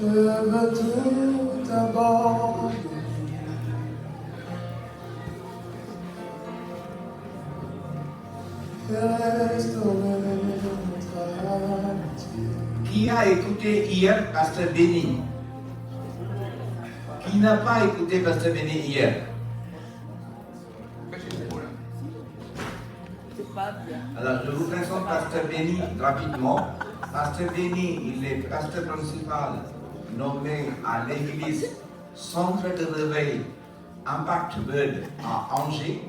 Je veux tout abandonner. Qui a écouté hier Pasteur Béni? Qui n'a pas écouté Pasteur Béni hier? Alors, je vous présente Pasteur Béni rapidement. Pasteur Béni, il est pasteur principal nommé à l'église Centre de Réveil Impact Word à Angers.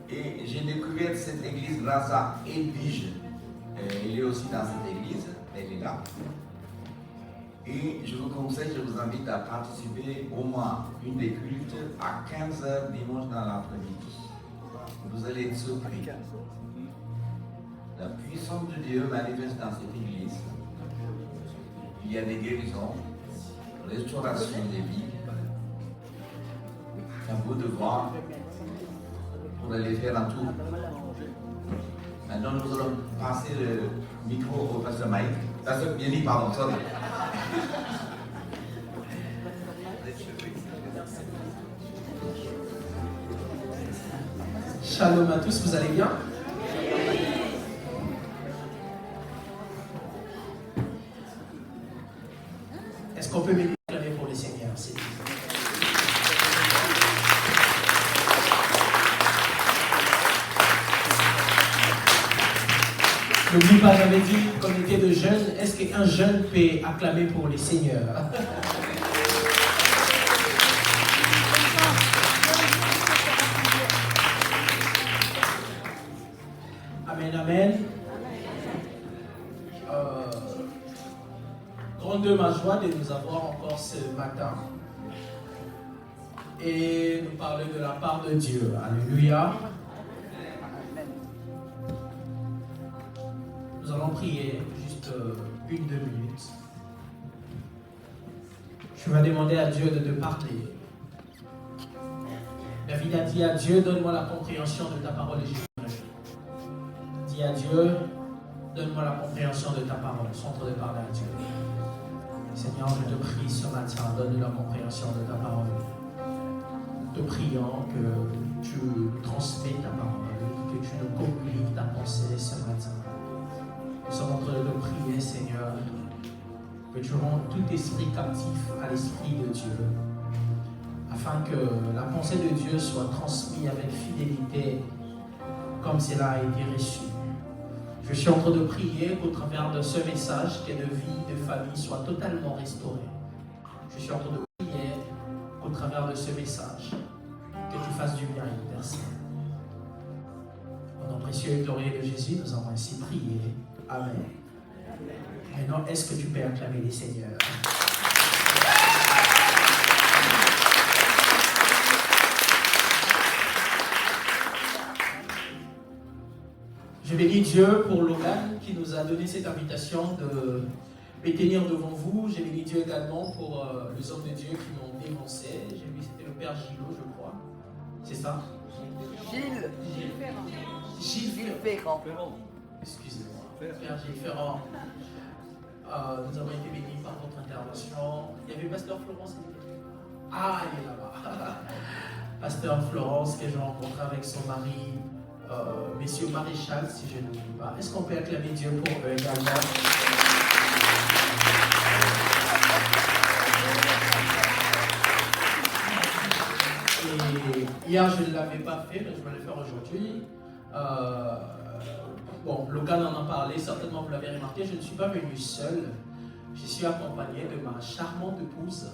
Et j'ai découvert cette église grâce à Edwige. Il est aussi dans cette église, elle est là. Et je vous conseille, je vous invite à participer au moins une des cultes à 15h dimanche dans l'après-midi. Vous allez être surpris. La puissance de Dieu manifeste dans cette église. Il y a des guérisons, restauration des vies. À vous de voir pour aller faire un tour. Maintenant, nous allons passer le micro au pasteur Mike. Pasteur Béni, pardon, sorry. Shalom à tous, vous allez bien? Est-ce qu'on peut m'acclamer pour le Seigneur? N'oublie pas, j'avais dit, communauté de jeunes, est-ce qu'un jeune peut acclamer pour les seigneurs? Amen, amen. Grande ma joie de nous avoir encore ce matin et nous parler de la part de Dieu. Alléluia. Nous allons prier juste 1-2 minutes. Je vais demander à Dieu de te parler. David a dit à Dieu, donne-moi la compréhension de ta parole et Jésus. Dis à Dieu, donne-moi la compréhension de ta parole. Centre de parler à Dieu. Seigneur, je te prie ce matin, donne-nous la compréhension de ta parole. Nous te prions que tu transmets ta parole, que tu nous communiques ta pensée ce matin. Nous sommes en train de prier, Seigneur, que tu rendes tout esprit captif à l'Esprit de Dieu, afin que la pensée de Dieu soit transmise avec fidélité, comme cela a été reçu. Je suis en train de prier qu'au travers de ce message, que nos vies de famille soient totalement restaurées. Je suis en train de prier qu'au travers de ce message, que tu fasses du bien à une personne. Au nom précieux et glorieux de Jésus, nous avons ainsi prié. Amen. Maintenant, est-ce que tu peux acclamer les seigneurs? Je bénis Dieu pour Logan qui nous a donné cette invitation de me tenir devant vous. Je bénis Dieu également pour les hommes de Dieu qui m'ont dévancé. J'ai vu c'était le Père Gillot, je crois. C'est ça? Gilles Ferrand. Excusez-moi. Père Gilles Ferrand. Nous avons été bénis par votre intervention. Il y avait Pasteur Florence. Ah, il est là-bas. Pasteur Florence que j'ai rencontré avec son mari, Messieurs Maréchal, si je ne l'oublie pas. Est-ce qu'on peut acclamer Dieu pour eux également? Et hier, je ne l'avais pas fait, mais je vais le faire aujourd'hui. Bon, Logan en a parlé, certainement vous l'avez remarqué, je ne suis pas venu seul. Je suis accompagné de ma charmante épouse,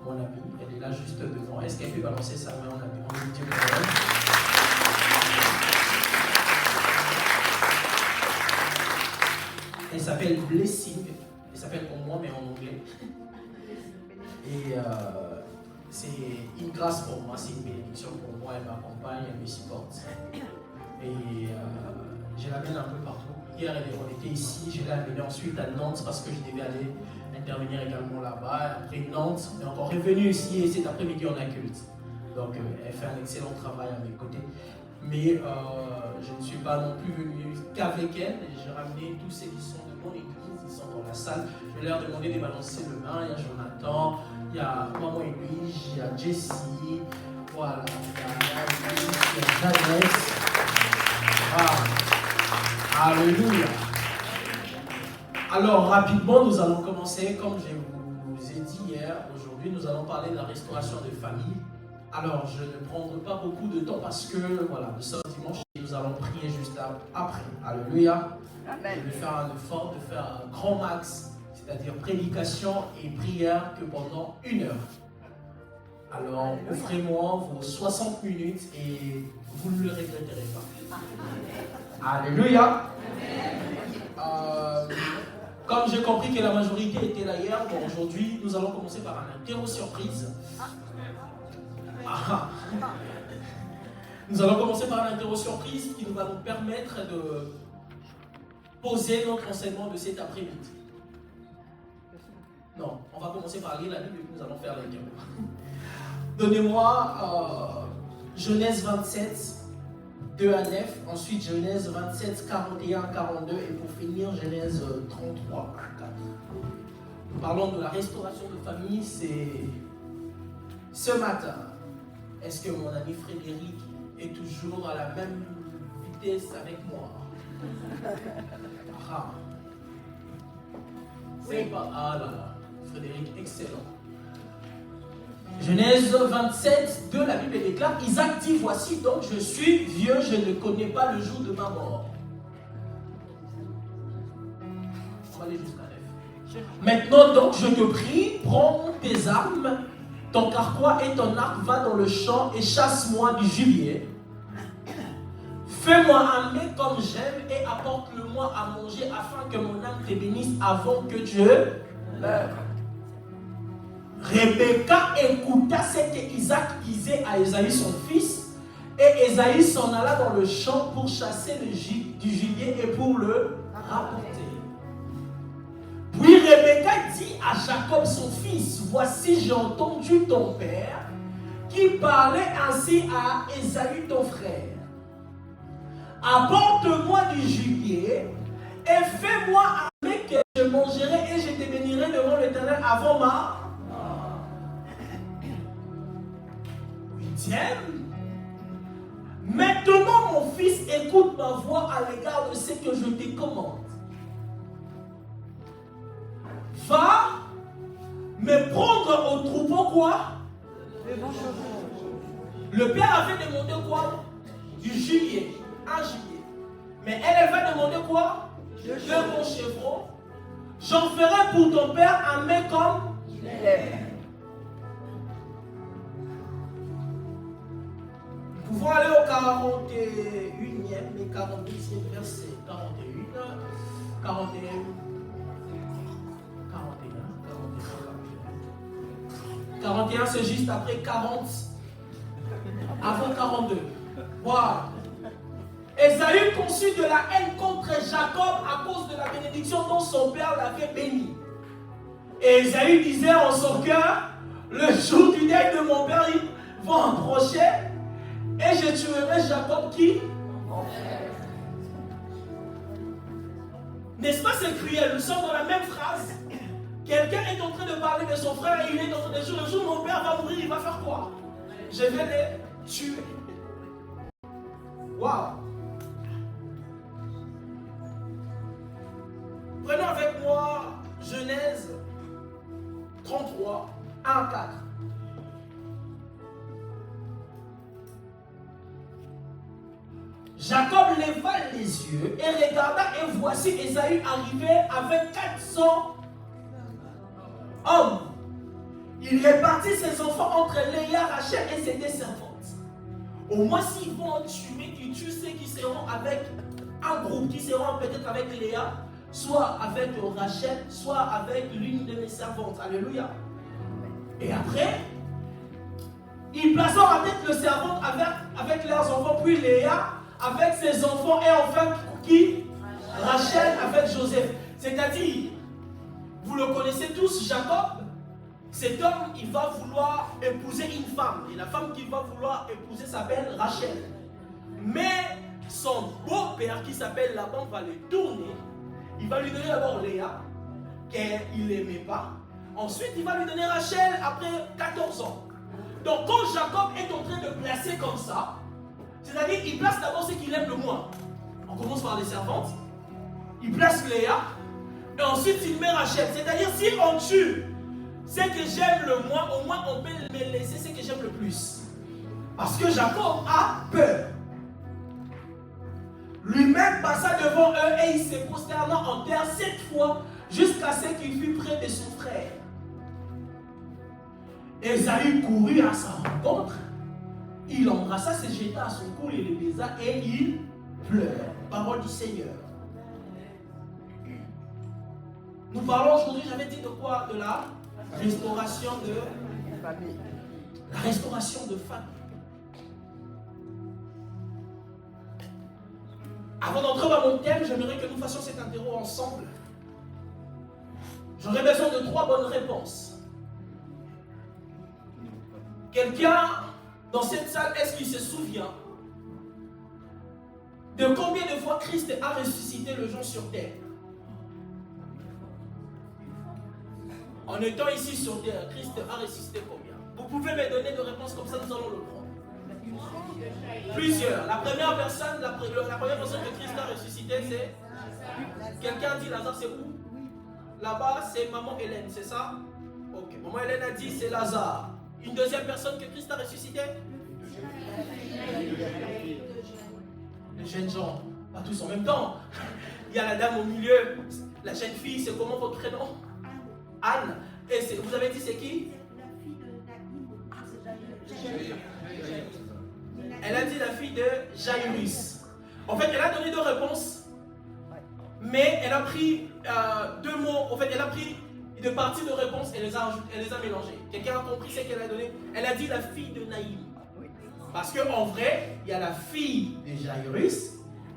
mon amie. Elle est là juste devant. Est-ce qu'elle peut balancer sa main en ami? Dieu pour elle. Elle s'appelle Blessing. Elle s'appelle comme moi, mais en anglais. Et c'est une grâce pour moi, c'est une bénédiction pour moi. Elle m'accompagne, elle me supporte. Et Je l'amène un peu partout. Hier, on était ici, je l'ai amené ensuite à Nantes parce que je devais aller intervenir également là-bas. Après Nantes, on est encore revenu ici et cet après-midi, on a culte. Donc, elle fait un excellent travail à mes côtés. Mais je ne suis pas non plus venu qu'avec elle. J'ai ramené tous ceux qui sont de mon église, ils sont dans la salle. Je vais leur demander de balancer le main. Il y a Jonathan, il y a Maman Edwige, il y a Jessie, voilà, il y a Jeannette. Ah. Alléluia. Alors, rapidement, nous allons commencer, comme je vous ai dit hier, aujourd'hui, nous allons parler de la restauration des familles. Alors, je ne prendrai pas beaucoup de temps parce que, voilà, nous sommes dimanche et nous allons prier juste après. Alléluia. Amen. Je vais faire un effort de faire un grand max, c'est-à-dire prédication et prière que pendant 1 heure. Alors, offrez-moi vos 60 minutes et vous ne le regretterez pas. Alléluia. Comme j'ai compris que la majorité était là hier, bon, aujourd'hui, nous allons commencer par un interro surprise. Nous allons commencer par un interro surprise qui va nous permettre de poser notre enseignement de cet après-midi. Non, on va commencer par lire la Bible et puis nous allons faire l'interro. Donnez-moi Genèse 27, 2 à 9, ensuite Genèse 27, 41, 42 et pour finir Genèse 33, 4. Nous parlons de la restauration de famille, c'est ce matin. Est-ce que mon ami Frédéric est toujours à la même vitesse avec moi? Ah. C'est pas... Ah là là, Frédéric, excellent. Genèse 27, 2, la Bible déclare, Isaac dit, voici donc je suis vieux, je ne connais pas le jour de ma mort. On va aller jusqu'à 9. Maintenant donc je te prie, prends tes armes, ton carquois et ton arc, va dans le champ et chasse-moi du gibier. Fais-moi un mets comme j'aime et apporte-le-moi à manger afin que mon âme te bénisse avant que tu meures. Rebecca écouta ce que Isaac disait à Ésaü son fils, et Ésaü s'en alla dans le champ pour chasser du gibier et pour le rapporter. Puis Rebecca dit à Jacob son fils, voici j'ai entendu ton père qui parlait ainsi à Ésaü ton frère. Apporte-moi du gibier et fais-moi un mets que je mangerai et je te bénirai devant l'Éternel avant ma... 8e. Maintenant mon fils, écoute ma voix à l'égard de ce que je te commande. Va me prendre au troupeau quoi? Le père avait demandé quoi? Du gibier, un gibier. Mais elle va demander quoi? 2 bons chevrons. J'en ferai pour ton père un mets comme il aime. Nous pouvons aller au 41e et 42e verset. 41, c'est juste après 40, avant 42. Voilà. Ésaü conçut de la haine contre Jacob à cause de la bénédiction dont son père l'avait béni. Et Ésaü disait en son cœur, le jour du deuil de mon père, il va approcher et je tuerai Jacob qui? N'est-ce pas, c'est cruel? Nous sommes dans la même phrase. Quelqu'un est en train de parler de son frère et il est en train de dire, le jour où mon père va mourir, il va faire quoi? Je vais les tuer. Waouh! Prenons avec moi Genèse 33, 1 à 4. Jacob leva les yeux et regarda, et voici Ésaü arrivait avec 400 hommes. Il répartit ses enfants entre Léa, Rachel et ses 2 servantes. Au moins, s'ils vont en tuer, tu tues ceux qui seront avec un groupe, qui seront peut-être avec Léa, soit avec Rachel, soit avec l'une de mes servantes. Alléluia. Et après, ils placeront avec le servant avec leurs enfants, puis Léa avec ses enfants, et enfin Qui? Rachel avec Joseph. C'est-à-dire, vous le connaissez tous, Jacob. Cet homme, il va vouloir épouser une femme. Et la femme qu'il va vouloir épouser s'appelle Rachel. Mais son beau-père, qui s'appelle Laban, va le tourner. Il va lui donner d'abord Léa, qu'il n'aimait pas. Ensuite, il va lui donner Rachel après 14 ans. Donc, quand Jacob est en train de placer comme ça, c'est-à-dire qu'il place d'abord ce qu'il aime le moins. On commence par les servantes. Il place Léa. Et ensuite, il met Rachel. C'est-à-dire, si on tue ce que j'aime le moins, au moins on peut me laisser ce que j'aime le plus. Parce que Jacob a peur. Lui-même passa devant eux et il se prosterna en terre 7 fois jusqu'à ce qu'il fût près de son frère. Ésaü courut à sa rencontre. Il l'embrassa, se jeta à son cou, il le baisa et il pleure. Parole du Seigneur. Nous parlons aujourd'hui, j'avais dit de quoi? De la restauration de famille. La restauration de famille. Avant d'entrer dans mon thème, j'aimerais que nous fassions cet interro ensemble. J'aurais besoin de 3 bonnes réponses. Quelqu'un dans cette salle, est-ce qu'il se souvient de combien de fois Christ a ressuscité le gens sur terre? En étant ici sur terre, Christ a ressuscité combien? Vous pouvez me donner des réponses comme ça, nous allons le prendre. Plusieurs. La première personne que Christ a ressuscité, c'est... Quelqu'un dit Lazare, c'est où? Là-bas, c'est maman Hélène, c'est ça? Ok. Maman Hélène a dit c'est Lazare. Une deuxième personne que Christ a ressuscité? Les jeunes gens, pas tous en même temps. Il y a la dame au milieu. La jeune fille, c'est comment votre prénom? Anne. Et vous avez dit c'est qui? Elle a dit la fille de Jairus. En fait, elle a donné 2 réponses, mais elle a pris 2 mots. En fait, elle a pris une partie de réponses et elle les a mélangées. Quelqu'un a compris ce qu'elle a donné? Elle a dit la fille de Naïm. Parce qu'en vrai, il y a la fille de Jairus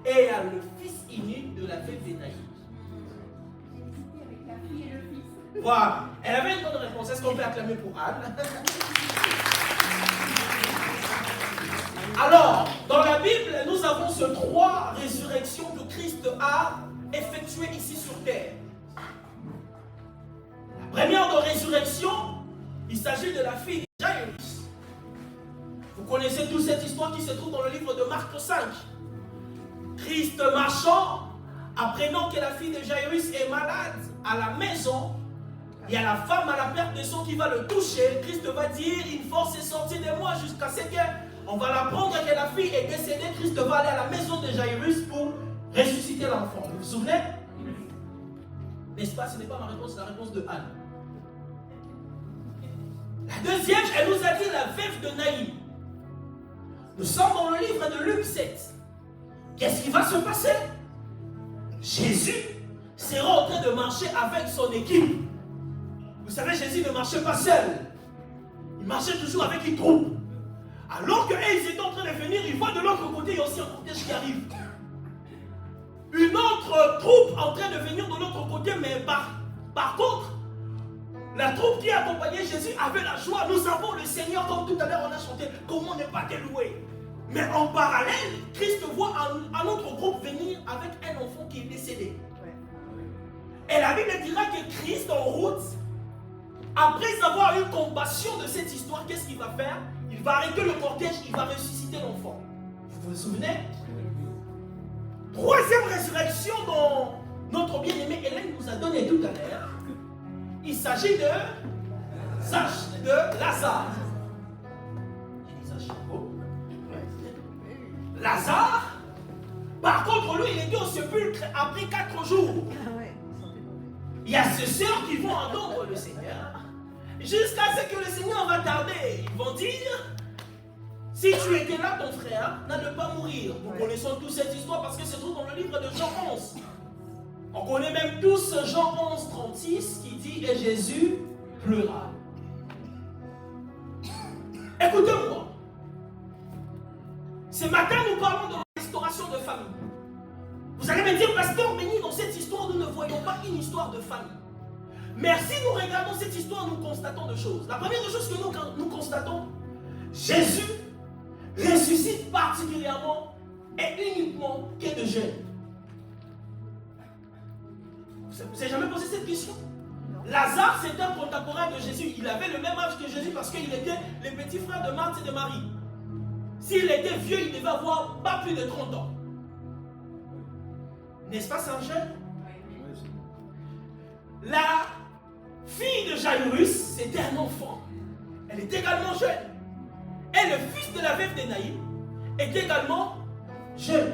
et il y a le fils unique de la fête de Naïm. Voilà. Elle avait une bonne réponse. Est-ce qu'on peut acclamer pour Anne? Alors, dans la Bible, nous avons ces 3 résurrections que Christ a effectuées ici sur terre. La première de résurrection, il s'agit de la fille de Jairus. Vous connaissez toute cette histoire qui se trouve dans le livre de Marc 5. Christ marchant, apprenant que la fille de Jairus est malade à la maison, il y a la femme à la perte de sang qui va le toucher. Christ va dire, une force est sortie de moi jusqu'à ce qu'on va l'apprendre que la fille est décédée. Christ va aller à la maison de Jairus pour ressusciter l'enfant. Vous vous souvenez? N'est-ce pas? Ce n'est pas ma réponse, c'est la réponse de Anne. La deuxième, elle nous a dit la veuve de Naïm. Nous sommes dans le livre de Luc 7. Qu'est-ce qui va se passer? Jésus sera en train de marcher avec son équipe. Vous savez, Jésus ne marchait pas seul. Il marchait toujours avec une troupe. Alors qu'ils étaient en train de venir, il voit de l'autre côté, il y a aussi un cortège qui arrive. Une autre troupe en train de venir de l'autre côté, mais par contre, la troupe qui accompagnait Jésus avait la joie. Nous avons le Seigneur, comme tout à l'heure on a chanté, comment ne pas te louer. Mais en parallèle, Christ voit un autre groupe venir avec un enfant qui est décédé. Et la Bible dira que Christ en route, après avoir eu compassion de cette histoire, qu'est-ce qu'il va faire? Il va arrêter le cortège, il va ressusciter l'enfant. Vous vous souvenez? Troisième résurrection dont notre bien-aimé Hélène nous a donné tout à l'heure. Il s'agit de Lazare. Lazare, par contre, lui, il était au sépulcre après 4 jours. Il y a ces sœurs qui vont entendre le Seigneur jusqu'à ce que le Seigneur va tarder. Ils vont dire, si tu étais là, ton frère n'a de pas mourir. Nous connaissons tous cette histoire parce que c'est tout dans le livre de Jean 11. On connaît même tous Jean 11, 36 qui dit, et Jésus pleura. Écoutez-moi. Ce matin, nous parlons de la restauration de famille. Vous allez me dire, pasteur béni, dans cette histoire, nous ne voyons pas une histoire de famille. Mais si nous regardons cette histoire, nous constatons deux choses. La première chose que nous constatons, Jésus ressuscite particulièrement et uniquement qu'est de jeûne. Vous n'avez jamais posé cette question? Lazare, c'était un contemporain de Jésus. Il avait le même âge que Jésus parce qu'il était le petit frère de Marthe et de Marie. S'il était vieux, il devait avoir pas plus de 30 ans. N'est-ce pas, c'est un jeune? La fille de Jairus, c'était un enfant. Elle est également jeune. Et le fils de la veuve de Naïm est également jeune.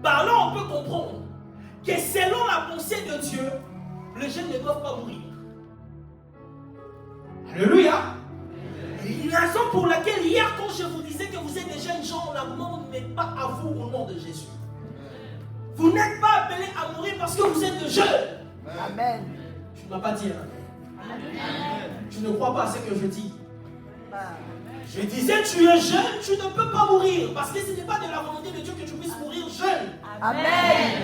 Par là, on peut comprendre que selon la pensée de Dieu, les jeunes ne doivent pas mourir. Alléluia. Et la raison pour laquelle hier, quand je vous disais que vous êtes des jeunes gens, la mort n'est pas à vous au nom de Jésus. Vous n'êtes pas appelés à mourir parce que vous êtes de jeunes. Amen. Tu ne m'as pas dit. Amen. Tu ne crois pas à ce que je dis. Je disais, tu es jeune, tu ne peux pas mourir. Parce que ce n'est pas de la volonté de Dieu que tu puisses mourir jeune. Amen.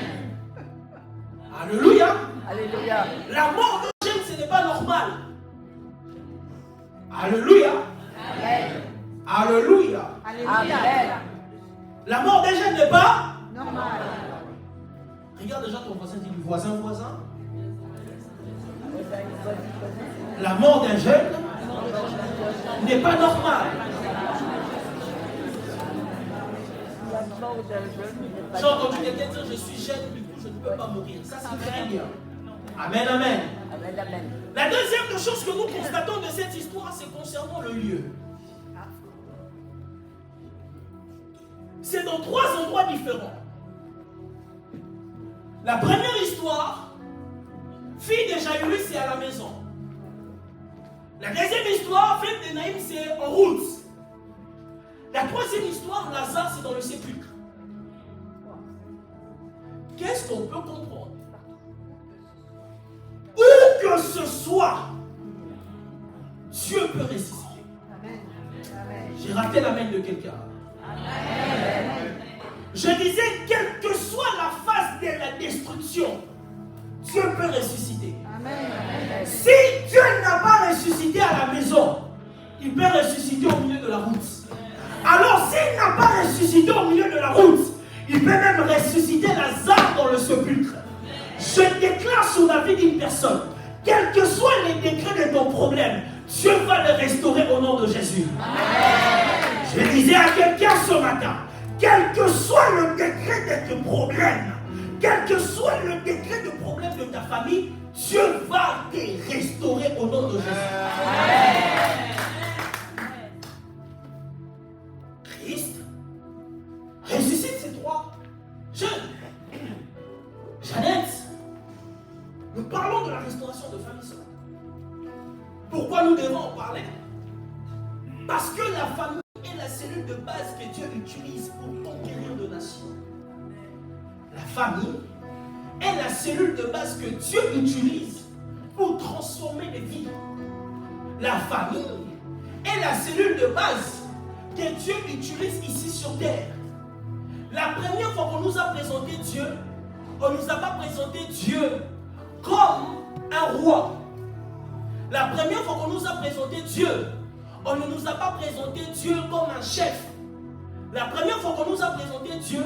Alléluia. Alléluia. La mort de jeune, ce n'est pas normal. Alléluia. Amen. Alléluia. Amen. La mort des jeunes n'est pas Normal. Regarde déjà ton voisin, dis-lui, voisin. La mort d'un jeune n'est pas normale. J'ai entendu quelqu'un dire, je suis jeune, du coup je ne peux pas mourir. Ça c'est très bien. Amen, amen. Amen, amen. La deuxième chose que nous constatons de cette histoire, c'est concernant le lieu. C'est dans 3 endroits différents. La première histoire, fille de Jairus, c'est à la maison. La deuxième histoire, fille de Naïm, c'est en route. La troisième histoire, Lazare, c'est dans le sépulcre. Qu'est-ce qu'on peut comprendre? Où que ce soit, Dieu peut ressusciter. J'ai raté la main de quelqu'un. Je disais, quelle que soit la phase de la destruction, Dieu peut ressusciter. Si Dieu n'a pas ressuscité à la maison, il peut ressusciter au milieu de la route. Alors s'il n'a pas ressuscité au milieu de la route, il peut même ressusciter Lazare dans le sépulcre. Je déclare sur la vie d'une personne, quels que soient les décrets de ton problème, Dieu va le restaurer au nom de Jésus. Je disais à quelqu'un ce matin, quel que soit le décret de ton problème, quel que soit le décret de problème de ta famille, Dieu va te restaurer au nom de Jésus. Christ ressuscite ces 3 jeunes. Jeannette, nous parlons de la restauration de famille ce matin. Pourquoi nous devons en parler? Parce que la famille est la cellule de base que Dieu utilise pour conquérir de nations. La famille est la cellule de base que Dieu utilise pour transformer les vies. La famille est la cellule de base que Dieu utilise ici sur terre. La première fois qu'on nous a présenté Dieu, on ne nous a pas présenté Dieu comme un roi. La première fois qu'on nous a présenté Dieu, on ne nous a pas présenté Dieu comme un chef. La première fois qu'on nous a présenté Dieu,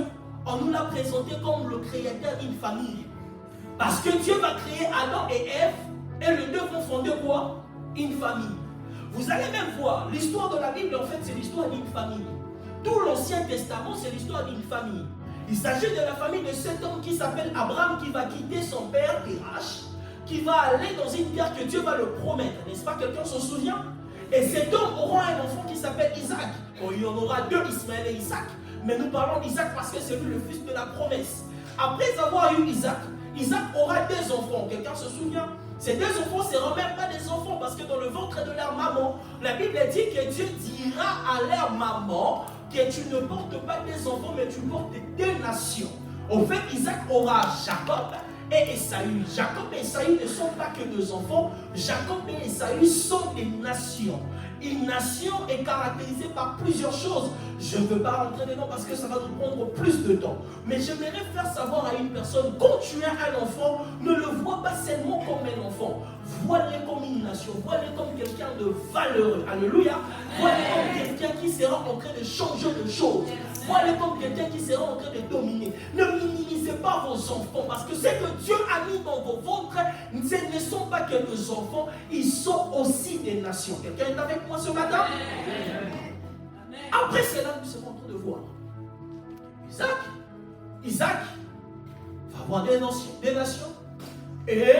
on nous l'a présenté comme le créateur d'une famille. Parce que Dieu va créer Adam et Ève, et les deux vont fonder quoi? Une famille. Vous allez même voir, l'histoire de la Bible, en fait, c'est l'histoire d'une famille. Tout l'Ancien Testament, c'est l'histoire d'une famille. Il s'agit de la famille de cet homme qui s'appelle Abraham, qui va quitter son père, Terach, qui va aller dans une terre que Dieu va le promettre. N'est-ce pas? Quelqu'un s'en souvient? Et cet homme aura un enfant qui s'appelle Isaac. Bon, il y en aura 2, Ismaël et Isaac. Mais nous parlons d'Isaac parce que c'est lui le fils de la promesse. Après avoir eu Isaac, Isaac aura 2 enfants. Quelqu'un se souvient? Ces 2 enfants ne seront même pas des enfants parce que dans le ventre de leur maman, la Bible dit que Dieu dira à leur maman que tu ne portes pas des enfants mais tu portes 2 nations. Au fait, Isaac aura Jacob et Ésaü. Jacob et Ésaü ne sont pas que deux enfants. Jacob et Ésaü sont des nations. Une nation est caractérisée par plusieurs choses. Je ne veux pas rentrer dedans parce que ça va nous prendre plus de temps. Mais j'aimerais faire savoir à une personne, quand tu as un enfant, ne le vois pas seulement comme un enfant. Vois-le comme une nation. Vois-le comme quelqu'un de valeureux. Alléluia. Vois-le comme quelqu'un qui sera en train de changer de choses. Vois-le comme quelqu'un qui sera en train de dominer. Ne minimisez pas vos enfants parce que ce que Dieu a mis dans vos ventres, ce ne sont pas que des enfants, ils sont aussi des nations. Quelqu'un est avec moi ce matin? Après cela, nous serons en train de voir. Isaac va avoir des nations. Et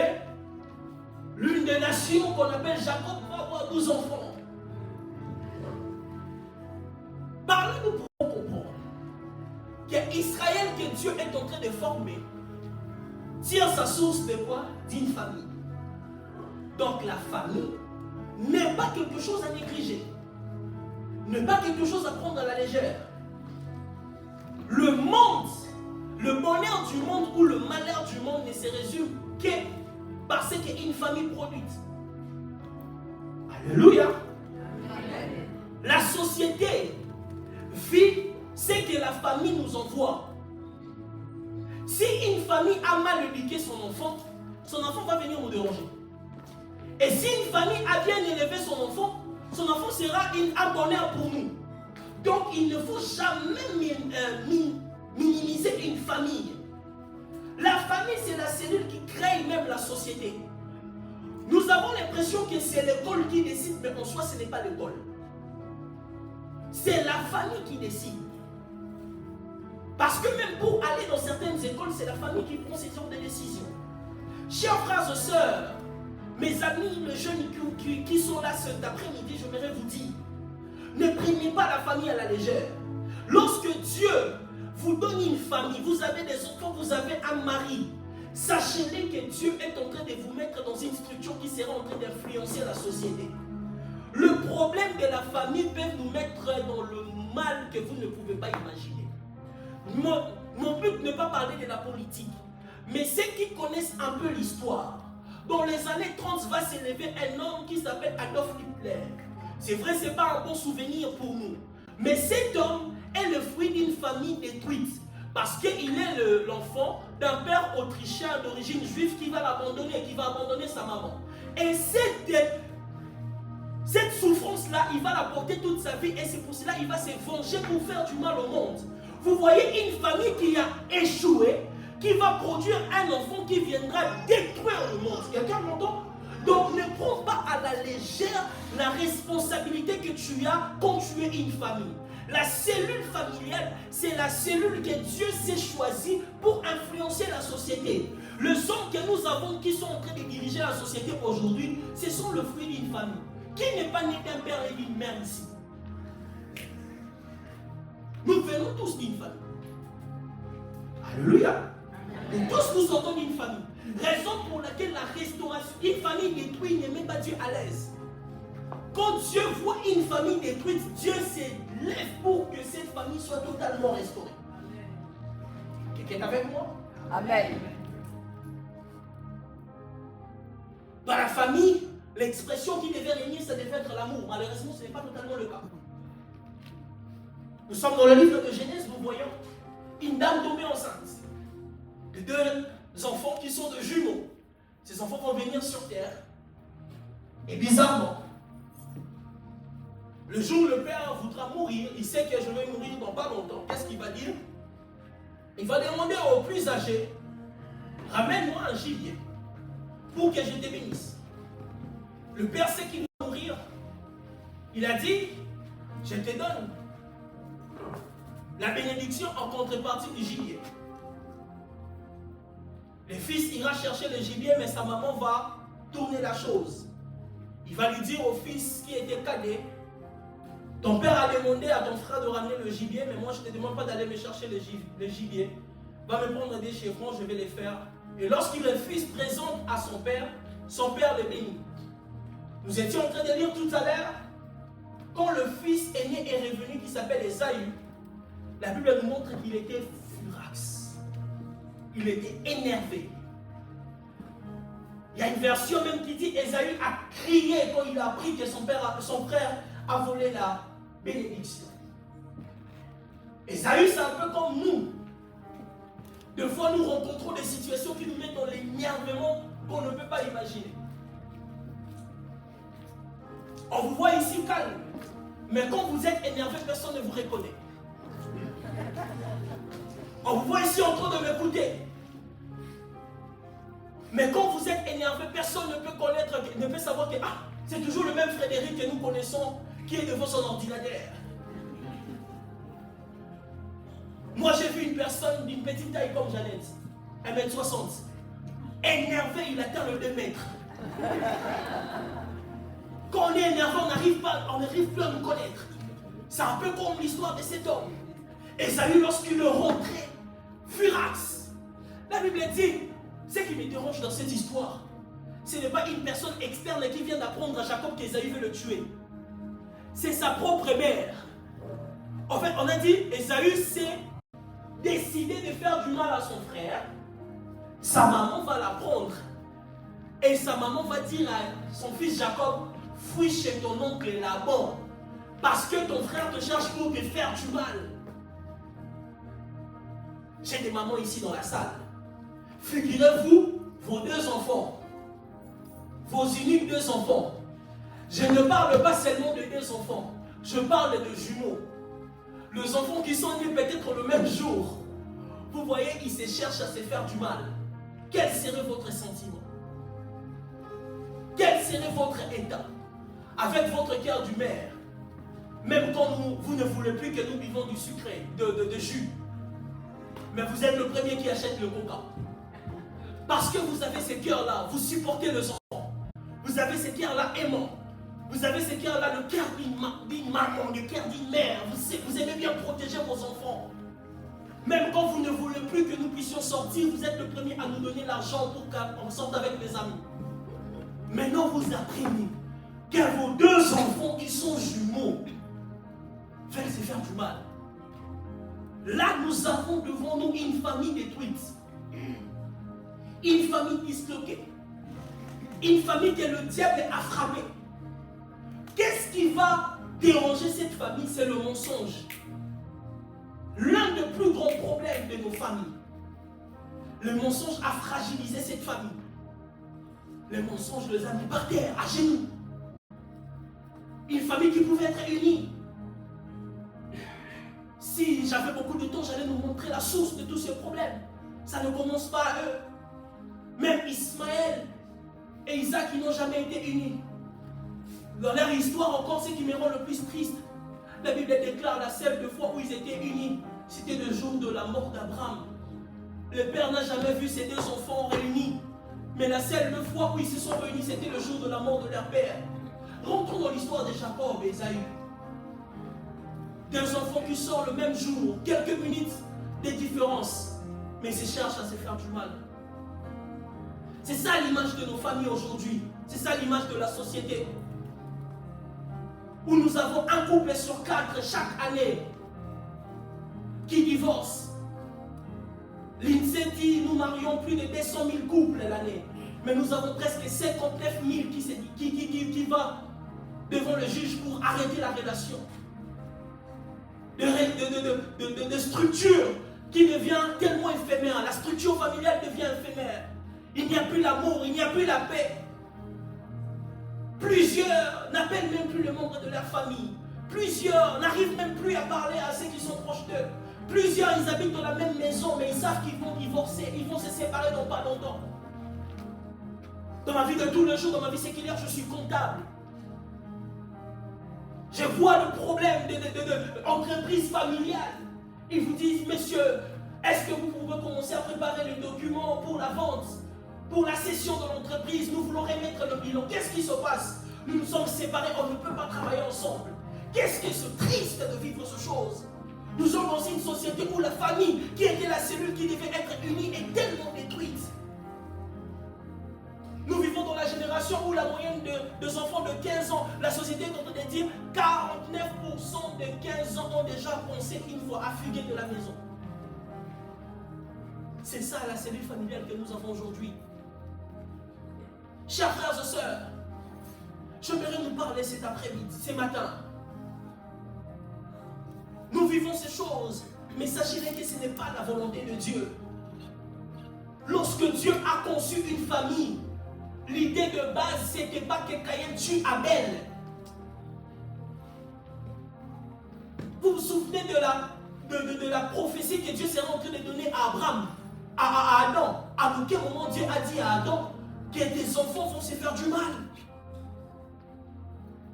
l'une des nations qu'on appelle Jacob va avoir 12 enfants. Par là, nous pouvons comprendre qu'Israël que Dieu est en train de former tire sa source de quoi? D'une famille. Donc la famille n'est pas quelque chose à négliger. N'est pas quelque chose à prendre à la légère. Le monde, le bonheur du monde ou le malheur du monde ne se résume que parce qu'une famille produite. Alléluia. La société vit ce que la famille nous envoie. Si une famille a mal éduqué son enfant va venir nous déranger. Et si une famille a bien élevé son enfant sera un bonheur pour nous. Donc il ne faut jamais minimiser une famille. La famille, c'est la cellule qui crée même la société. Nous avons l'impression que c'est l'école qui décide, mais en soi, ce n'est pas l'école. C'est la famille qui décide. Parce que même pour aller dans certaines écoles, c'est la famille qui prend ces genres de décisions. Chers frères et sœurs, mes amis, les jeunes qui sont là cet après-midi, j'aimerais vous dire, ne prenez pas la famille à la légère. Lorsque Dieu vous donne une famille, vous avez des enfants, vous avez un mari, sachez-le que Dieu est en train de vous mettre dans une structure qui sera en train d'influencer la société. Le problème de la famille peut nous mettre dans le mal que vous ne pouvez pas imaginer. Mon but n'est pas parler de la politique, mais ceux qui connaissent un peu l'histoire, dans les années 30 va s'élever un homme qui s'appelle Adolf Hitler. C'est vrai, ce n'est pas un bon souvenir pour nous. Mais cet homme est le fruit d'une famille détruite. Parce qu'il est l'enfant d'un père autrichien d'origine juive qui va l'abandonner, qui va abandonner sa maman. Et cette souffrance-là, il va la porter toute sa vie. Et c'est pour cela qu'il va se venger pour faire du mal au monde. Vous voyez une famille qui a échoué, qui va produire un enfant qui viendra détruire le monde. Quelqu'un m'entend? Donc ne prends pas à la légère la responsabilité que tu as quand tu es une famille. La cellule familiale, c'est la cellule que Dieu s'est choisie pour influencer la société. Les hommes que nous avons qui sont en train de diriger la société aujourd'hui, ce sont le fruit d'une famille. Qui n'est pas né d'un père et d'une mère ici? Nous venons tous d'une famille. Alléluia. Et tous nous sortons d'une famille. Raison pour laquelle la restauration, une famille détruite ne met pas Dieu à l'aise. Quand Dieu voit une famille détruite, Dieu se lève pour que cette famille soit totalement restaurée. Quelqu'un est avec moi? Amen. Dans la famille, l'expression qui devait régner, ça devait être l'amour. Malheureusement, ce n'est pas totalement le cas. Nous sommes dans le livre de Genèse, nous voyons une dame tombée enceinte de deux enfants qui sont de jumeaux. Ces enfants vont venir sur terre. Et bizarrement, le jour où le père voudra mourir, il sait que je vais mourir dans pas longtemps. Qu'est-ce qu'il va dire? Il va demander au plus âgé, ramène-moi un gibier pour que je te bénisse. Le père sait qu'il va mourir. Il a dit, je te donne la bénédiction en contrepartie du gibier. Le fils ira chercher le gibier, mais sa maman va tourner la chose. Il va lui dire au fils qui était cadet, ton père a demandé à ton frère de ramener le gibier, mais moi je ne te demande pas d'aller me chercher le gibier. Va me prendre des chevrons, je vais les faire. Et lorsque le fils présente à son père le bénit. Nous étions en train de lire tout à l'heure, quand le fils aîné est revenu, qui s'appelle Ésaü, la Bible nous montre qu'il était furax. Il était énervé. Il y a une version même qui dit Ésaü a crié quand il a appris que son frère a volé la bénédiction. Ésaü, c'est un peu comme nous. Des fois, nous rencontrons des situations qui nous mettent dans l'énervement qu'on ne peut pas imaginer. On vous voit ici calme, mais quand vous êtes énervé, personne ne vous reconnaît. On vous voit ici en train de m'écouter. Mais quand vous êtes énervé, personne ne peut savoir que c'est toujours le même Frédéric que nous connaissons qui est devant son ordinateur. Moi, j'ai vu une personne d'une petite taille comme Jeannette, 1m60. Énervé, il atteint le 2 mètres. Quand on est énervé, on n'arrive plus à nous connaître. C'est un peu comme l'histoire de cet homme. Ésaü, lorsqu'il le rentrait, furax. La Bible dit, ce qui me dérange dans cette histoire, ce n'est pas une personne externe qui vient d'apprendre à Jacob qu'Ésaü veut le tuer. C'est sa propre mère. En fait, on a dit, Ésaü s'est décidé de faire du mal à son frère. Sa maman va l'apprendre. Et sa maman va dire à son fils Jacob, fuis chez ton oncle Laban, parce que ton frère te cherche pour te faire du mal. J'ai des mamans ici dans la salle. Figurez-vous, vos 2 enfants, vos uniques 2 enfants. Je ne parle pas seulement de 2 enfants, je parle de jumeaux. Les enfants qui sont nés peut-être le même jour. Vous voyez, ils se cherchent à se faire du mal. Quel serait votre sentiment? Quel serait votre état avec votre cœur du mère? Même quand vous ne voulez plus que nous buvons du sucré, de jus. Mais vous êtes le premier qui achète le coca. Parce que vous avez ce cœur-là, vous supportez les enfants. Vous avez ce cœur-là aimant. Vous avez ce cœur-là, le cœur d'une maman, le cœur d'une mère. Vous aimez bien protéger vos enfants. Même quand vous ne voulez plus que nous puissions sortir, vous êtes le premier à nous donner l'argent pour qu'on sorte avec les amis. Maintenant, vous apprenez que vos 2 enfants qui sont jumeaux veulent se faire du mal. Là, nous avons devant nous une famille détruite. Une famille disloquée. Une famille que le diable a frappée. Qu'est-ce qui va déranger cette famille? C'est le mensonge. L'un des plus grands problèmes de nos familles. Le mensonge a fragilisé cette famille. Le mensonge les a mis par terre, à genoux. Une famille qui pouvait être unie. Si j'avais beaucoup de temps, j'allais nous montrer la source de tous ces problèmes. Ça ne commence pas à eux. Même Ismaël et Isaac, ils n'ont jamais été unis. Dans leur histoire, encore, ce qui me rend le plus triste, la Bible déclare la seule fois où ils étaient unis, c'était le jour de la mort d'Abraham. Le père n'a jamais vu ses 2 enfants réunis. Mais la seule fois où ils se sont réunis, c'était le jour de la mort de leur père. Rentrons dans l'histoire de Jacob et Ésaü. 2 enfants qui sortent le même jour, quelques minutes de différence, mais ils se cherchent à se faire du mal. C'est ça l'image de nos familles aujourd'hui. C'est ça l'image de la société. Où nous avons un couple sur 4 chaque année qui divorce. L'INSEE dit nous marions plus de 200 000 couples l'année. Mais nous avons presque 59 000 qui va devant le juge pour arrêter la relation. De structure qui devient tellement éphémère. La structure familiale devient éphémère. Il n'y a plus l'amour, il n'y a plus la paix. Plusieurs n'appellent même plus les membres de leur famille. Plusieurs n'arrivent même plus à parler à ceux qui sont proches d'eux. Plusieurs, ils habitent dans la même maison, mais ils savent qu'ils vont divorcer, ils vont se séparer dans pas longtemps. Dans ma vie de tous les jours, dans ma vie séculière, je suis comptable. Je vois le problème d'entreprise familiale. Ils vous disent, monsieur, est-ce que vous pouvez commencer à préparer les documents pour la vente, pour la cession de l'entreprise? Nous voulons remettre le bilan. Qu'est-ce qui se passe? Nous nous sommes séparés, on ne peut pas travailler ensemble. Qu'est-ce que c'est triste de vivre ces choses? Nous sommes dans une société où la famille, qui était la cellule qui devait être unie, est tellement détruite. Nous vivons dans la génération où la moyenne des enfants de 15 ans, la société est en train de dire 49% de 15 ans ont déjà pensé une fois à fuguer de la maison. C'est ça la cellule familiale que nous avons aujourd'hui. Chers frères et sœurs, j'aimerais nous parler cet après-midi, ce matin. Nous vivons ces choses, mais sachez que ce n'est pas la volonté de Dieu. Lorsque Dieu a conçu une famille, l'idée de base, c'était pas que Caïn tue Abel. Vous vous souvenez de la prophétie que Dieu serait en train de donner à Abraham, à Adam. À quel moment Dieu a dit à Adam que des enfants vont se faire du mal?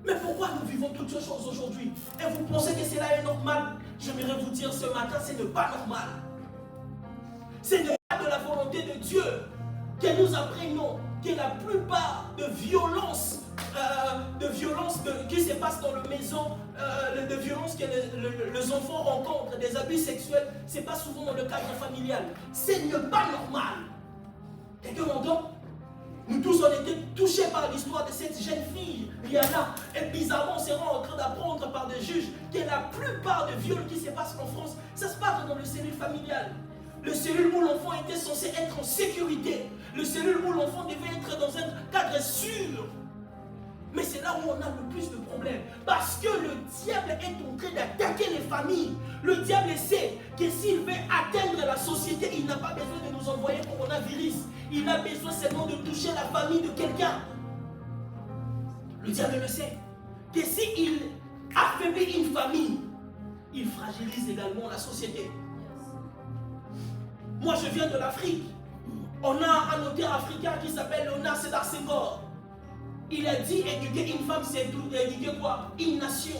Mais pourquoi nous vivons toutes ces choses aujourd'hui? Et vous pensez que cela est normal? J'aimerais vous dire ce matin, ce n'est pas normal. Ce n'est pas de la volonté de Dieu que nous apprenons que la plupart de violences qui se passent dans la maison, de violences que les enfants rencontrent, des abus sexuels, ce n'est pas souvent dans le cadre familial. Ce n'est pas normal. Quelqu'un m'entend? Nous tous, on était touchés par l'histoire de cette jeune fille, Rihanna. Et bizarrement, on sera en train d'apprendre par des juges que la plupart des viols qui se passent en France, ça se passe dans le cellule familiale. Le cellule où l'enfant était censé être en sécurité. Le cellule où l'enfant devait être dans un cadre sûr. Mais c'est là où on a le plus de problèmes. Parce que le diable est en train d'attaquer les familles. Le diable sait que s'il veut atteindre la société, il n'a pas besoin de nous envoyer coronavirus. Il a besoin seulement de toucher la famille de quelqu'un. Le diable le sait. Que s'il affaiblit une famille, il fragilise également la société. Moi, je viens de l'Afrique. On a un auteur africain qui s'appelle Léonard Sédar Senghor. Il a dit éduquer une femme, c'est éduquer quoi? Une nation.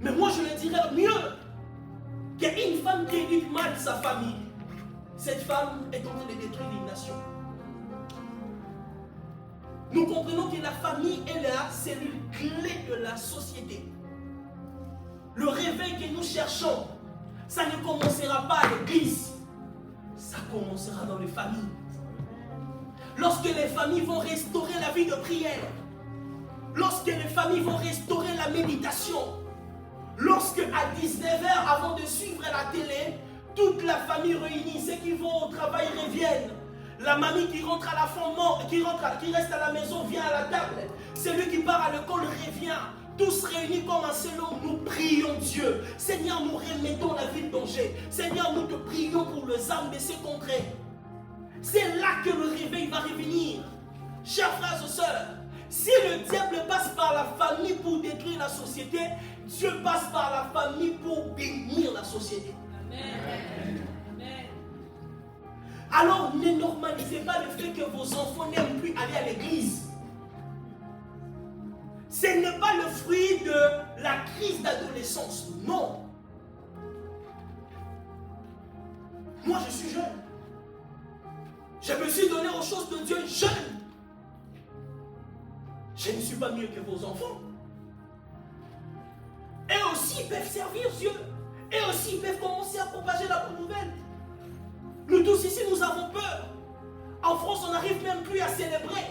Mais moi, je le dirais mieux qu'une femme qui éduque mal sa famille, cette femme est en train de détruire une nation. Nous comprenons que la famille est la cellule clé de la société. Le réveil que nous cherchons, ça ne commencera pas à l'église, ça commencera dans les familles. Lorsque les familles vont restaurer la vie de prière, lorsque les familles vont restaurer la méditation, lorsque à 19h, avant de suivre la télé, toute la famille réunie, ceux qui vont au travail reviennent. La mamie qui rentre à la femme, qui reste à la maison, vient à la table. Celui qui part à l'école revient. Tous réunis comme un seul homme, nous prions Dieu. Seigneur, nous remettons la vie de danger. Seigneur, nous te prions pour les âmes de ces contrées. C'est là que le réveil va revenir. Chers frères et sœurs, si le diable passe par la famille pour détruire la société, Dieu passe par la famille pour bénir la société. Amen. Amen. Alors ne normalisez pas le fait que vos enfants n'aiment plus aller à l'église. Ce n'est pas le fruit de la crise d'adolescence. Non. Moi, je suis jeune. Je me suis donné aux choses de Dieu jeune. Je ne suis pas mieux que vos enfants. Eux aussi ils peuvent servir Dieu. Eux aussi ils peuvent commencer à propager la bonne nouvelle. Nous tous ici, nous avons peur. En France, on n'arrive même plus à célébrer.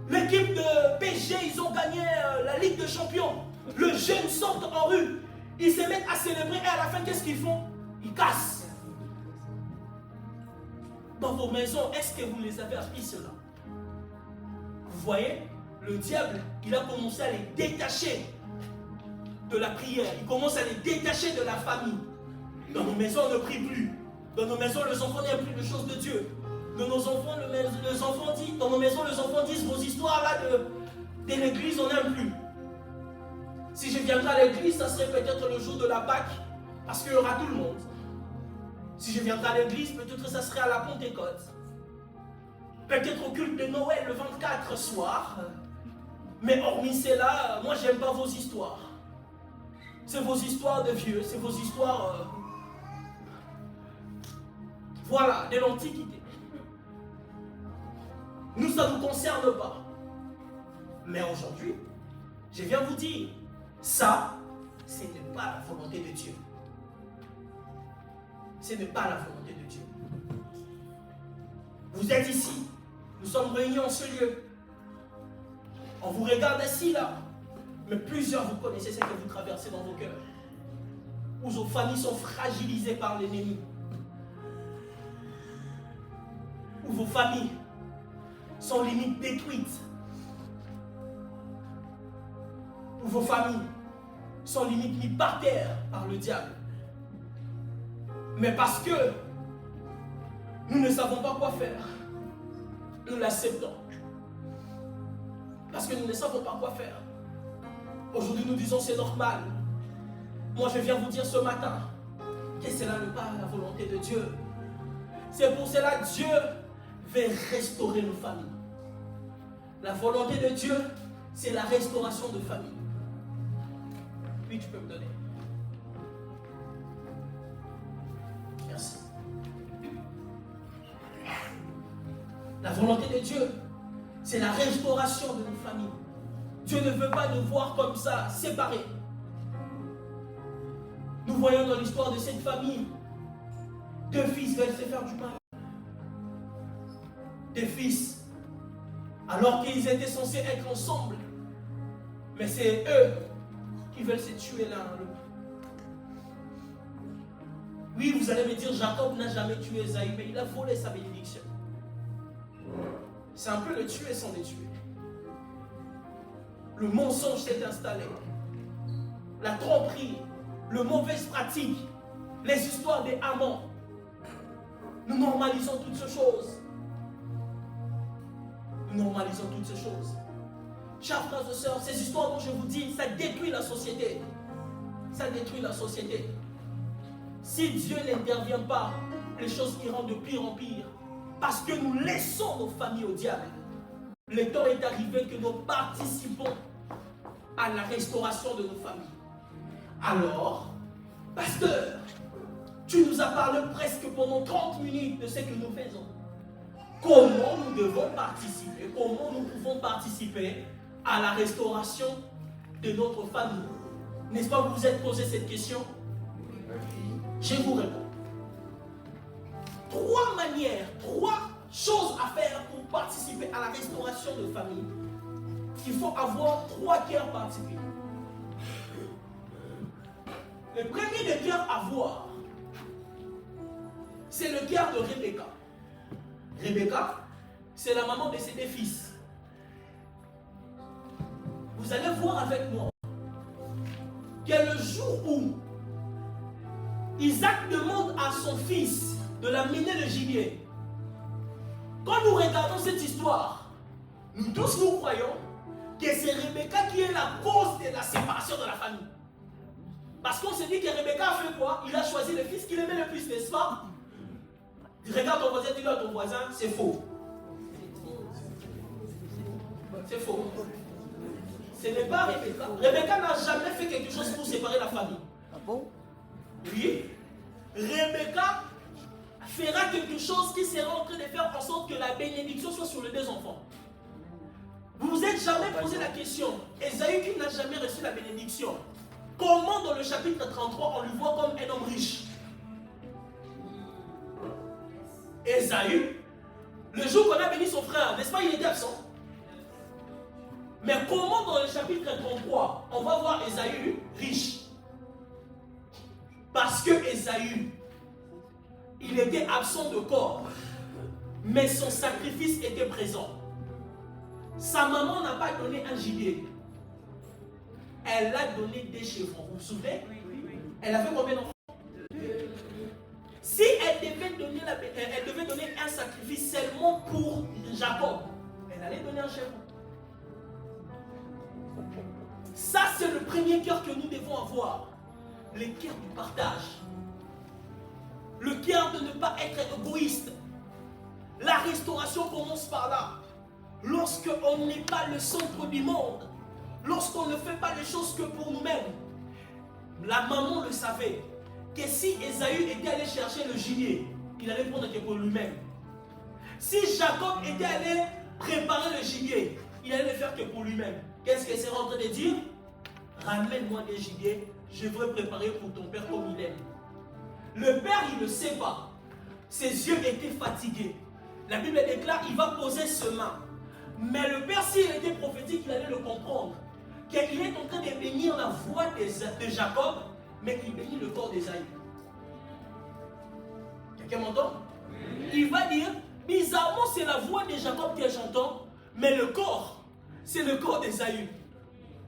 L'équipe de PSG, ils ont gagné la Ligue des Champions. Le jeune sort en rue. Ils se mettent à célébrer et à la fin, qu'est-ce qu'ils font? Ils cassent. Dans vos maisons, est-ce que vous les avez appris cela? Vous voyez, le diable, il a commencé à les détacher de la prière. Il commence à les détacher de la famille. Dans nos maisons, on ne prie plus. Dans nos maisons, les enfants n'aiment plus les choses de Dieu. Dans nos enfants, les enfants disent, dans nos maisons, les enfants disent vos histoires là de l'église, on n'aime plus. Si je viendrai à l'église, ça serait peut-être le jour de la Pâque, parce qu'il y aura tout le monde. Si je viendrai à l'église, peut-être ça serait à la Pentecôte. Peut-être au culte de Noël, le 24 soir. Mais hormis cela, moi j'aime pas vos histoires. C'est vos histoires de vieux, c'est vos histoires... voilà, de l'Antiquité. Nous, ça ne nous concerne pas. Mais aujourd'hui, je viens vous dire, ça, ce n'est pas la volonté de Dieu. Ce n'est pas la volonté de Dieu. Vous êtes ici, nous sommes réunis en ce lieu. On vous regarde assis là, mais plusieurs vous connaissez ce que vous traversez dans vos cœurs. Où vos familles sont fragilisées par l'ennemi. Où vos familles sont limite détruites. Où vos familles sont limite mises par terre par le diable. Mais parce que nous ne savons pas quoi faire, nous l'acceptons. Parce que nous ne savons pas quoi faire. Aujourd'hui, nous disons c'est normal. Moi, je viens vous dire ce matin que cela n'est pas la volonté de Dieu. C'est pour cela que Dieu veut restaurer nos familles. La volonté de Dieu, c'est la restauration de famille. Oui, tu peux me donner. Merci. La volonté de Dieu, c'est la restauration de nos familles. Dieu ne veut pas nous voir comme ça, séparés. Nous voyons dans l'histoire de cette famille, deux fils veulent se faire du mal. Deux fils, alors qu'ils étaient censés être ensemble. Mais c'est eux qui veulent se tuer l'un l'autre. Oui, vous allez me dire, Jacob n'a jamais tué Ésaü, mais il a volé sa bénédiction. C'est un peu le tuer sans le tuer. Le mensonge s'est installé. La tromperie, le mauvaise pratique, les histoires des amants. Nous normalisons toutes ces choses. Nous normalisons toutes ces choses. Chers frères et sœurs, ces histoires dont je vous dis, ça détruit la société. Ça détruit la société. Si Dieu n'intervient pas, les choses iront de pire en pire. Parce que nous laissons nos familles au diable. Le temps est arrivé que nous participons à la restauration de nos familles. Alors, pasteur, tu nous as parlé presque pendant 30 minutes de ce que nous faisons. Comment nous devons participer? Comment nous pouvons participer à la restauration de notre famille? N'est-ce pas que vous vous êtes posé cette question? Je vous réponds. 3 manières, 3 choses à faire pour participer à la restauration de famille. Il faut avoir 3 cœurs particuliers. Le premier des cœurs à voir, c'est le cœur de Rebecca. Rebecca, c'est la maman de ses 2 fils. Vous allez voir avec moi que le jour où Isaac demande à son fils de l'amener le gibier, quand nous regardons cette histoire, nous tous nous croyons que c'est Rebecca qui est la cause de la séparation de la famille. Parce qu'on s'est dit que Rebecca a fait quoi? Il a choisi le fils qu'il aimait le plus, n'est-ce pas? Regarde ton voisin, dis-le à ton voisin, c'est faux. C'est faux. Ce n'est pas Rebecca. Rebecca n'a jamais fait quelque chose pour séparer la famille. Ah bon? Oui. Rebecca fera quelque chose qui sera en train de faire en sorte que la bénédiction soit sur les 2 enfants. Vous vous êtes jamais posé la question, Ésaü qui n'a jamais reçu la bénédiction, comment dans le chapitre 33 on lui voit comme un homme riche? Ésaü, le jour qu'on a béni son frère, n'est-ce pas, il était absent? Mais comment dans le chapitre 33 on va voir Ésaü riche? Parce que Ésaü, il était absent de corps, mais son sacrifice était présent. Sa maman n'a pas donné un gibier. Elle a donné des chevrons. Vous vous souvenez? Elle avait combien d'enfants? Si elle devait donner un sacrifice seulement pour Jacob, elle allait donner un chevron. Ça, c'est le premier cœur que nous devons avoir. Le cœur du partage. Le cœur de ne pas être égoïste. La restauration commence par là. Lorsqu'on n'est pas le centre du monde, lorsqu'on ne fait pas les choses que pour nous-mêmes. La maman le savait, que si Ésaü était allé chercher le gibier, il allait prendre que pour lui-même. Si Jacob était allé préparer le gibier, il allait le faire que pour lui-même. Qu'est-ce qu'elle s'est en train de dire? Ramène-moi des gibiers, je veux préparer pour ton père comme il aime. Le père, il ne sait pas. Ses yeux étaient fatigués. La Bible déclare, il va poser ses mains. Mais le père, s'il était prophétique, il allait le comprendre. Qu'il est en train de bénir la voix de Jacob, mais il bénit le corps d'Ésaü. Quelqu'un m'entend? Il va dire, Bizarrement, c'est la voix de Jacob que j'entends, mais le corps, c'est le corps d'Ésaü.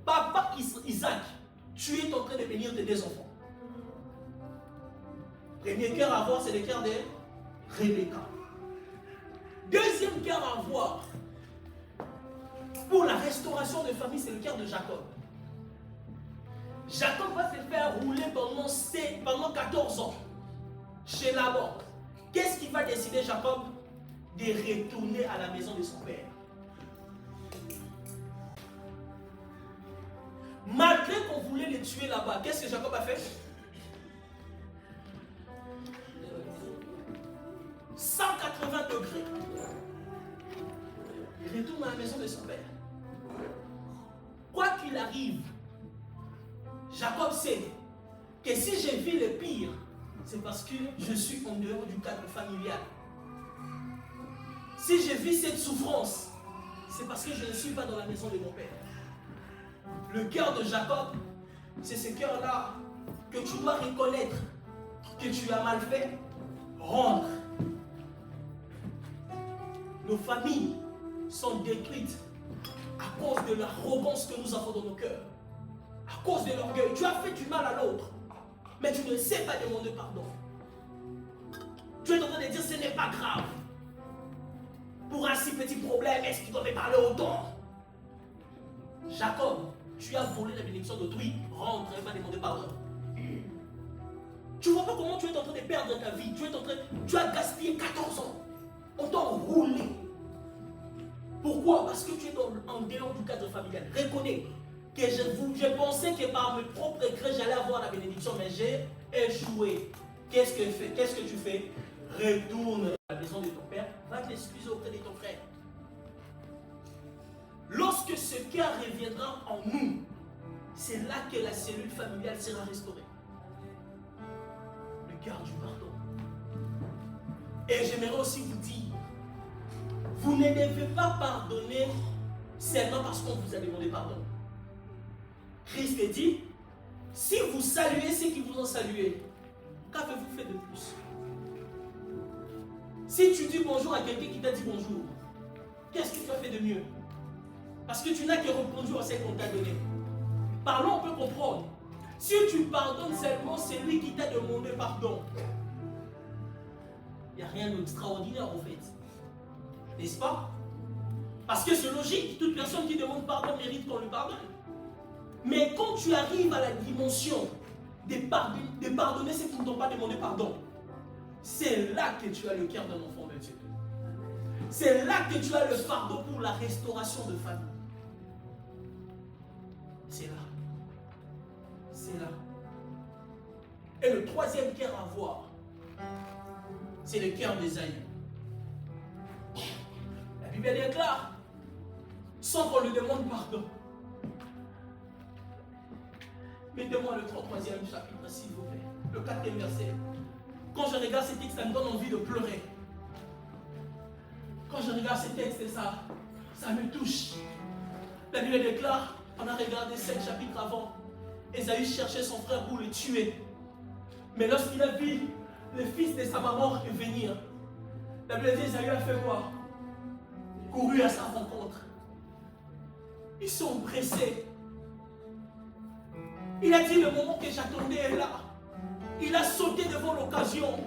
Papa Isaac, tu es en train de bénir tes deux enfants. Premier cœur à voir, c'est le cœur de Rebecca. Deuxième cœur à voir, pour la restauration de famille, c'est le cœur de Jacob. Jacob va se faire rouler pendant 14 ans chez Laban. Qu'est-ce qu'il va décider, Jacob? De retourner à la maison de son père. Malgré qu'on voulait les tuer là-bas, qu'est-ce que Jacob a fait? 180 degrés. Il retourne à la maison de son père. Quoi qu'il arrive, Jacob sait que si j'ai vu le pire, c'est parce que je suis en dehors du cadre familial. Si j'ai vu cette souffrance, c'est parce que je ne suis pas dans la maison de mon père. Le cœur de Jacob, c'est ce cœur-là que tu dois reconnaître que tu as mal fait, rendre. Nos familles sont détruites à cause de l'arrogance que nous avons dans nos cœurs. À cause de l'orgueil. Tu as fait du mal à l'autre, mais tu ne sais pas demander pardon. Tu es en train de dire ce n'est pas grave. Pour un si petit problème, est-ce qu'il doit me parler autant? Jacob, tu as volé la bénédiction d'autrui, rentre et va demander pardon. Tu ne vois pas comment tu es en train de perdre ta vie. Tu as gaspillé 14 ans. On t'a roulé. Pourquoi? Parce que tu es en dehors du cadre familial. Reconnais que je pensais que par mes propres regrets, j'allais avoir la bénédiction, mais j'ai échoué. Qu'est-ce que tu fais? Retourne à la maison de ton père, va t'excuser auprès de ton frère. Lorsque ce cœur reviendra en nous, c'est là que la cellule familiale sera restaurée. Le cœur du pardon. Et j'aimerais aussi vous dire, vous ne devez pas pardonner seulement parce qu'on vous a demandé pardon. Christ dit, si vous saluez ceux qui vous ont salué, qu'avez-vous fait de plus? Si tu dis bonjour à quelqu'un qui t'a dit bonjour, qu'est-ce que tu as fait de mieux? Parce que tu n'as que répondu à ce qu'on t'a donné. Parlons, on peut comprendre. Si tu pardonnes seulement celui qui t'a demandé pardon, il n'y a rien d'extraordinaire en fait. N'est-ce pas? Parce que c'est logique, toute personne qui demande pardon mérite qu'on lui pardonne. Mais quand tu arrives à la dimension de pardonner ceux qui ne t'ont pas demandé pardon, c'est là que tu as le cœur d'un enfant de Dieu. C'est là que tu as le fardeau pour la restauration de famille. C'est là. C'est là. Et le troisième cœur à voir, c'est le cœur d'Ésaü. La Bible déclare, sans qu'on lui demande pardon. Mettez-moi le 33e chapitre, s'il vous plaît. Le 4e verset. Quand je regarde ces textes, ça me donne envie de pleurer. Quand je regarde ces textes, ça me touche. La Bible déclare, on a regardé 7 chapitres avant, Ésaü cherchait son frère pour le tuer. Mais lorsqu'il a vu le fils de sa maman venir, la Bible dit, Ésaü a fait quoi? Couru à sa rencontre. Ils sont pressés. Il a dit, le moment que j'attendais est là. Il a sauté devant l'occasion.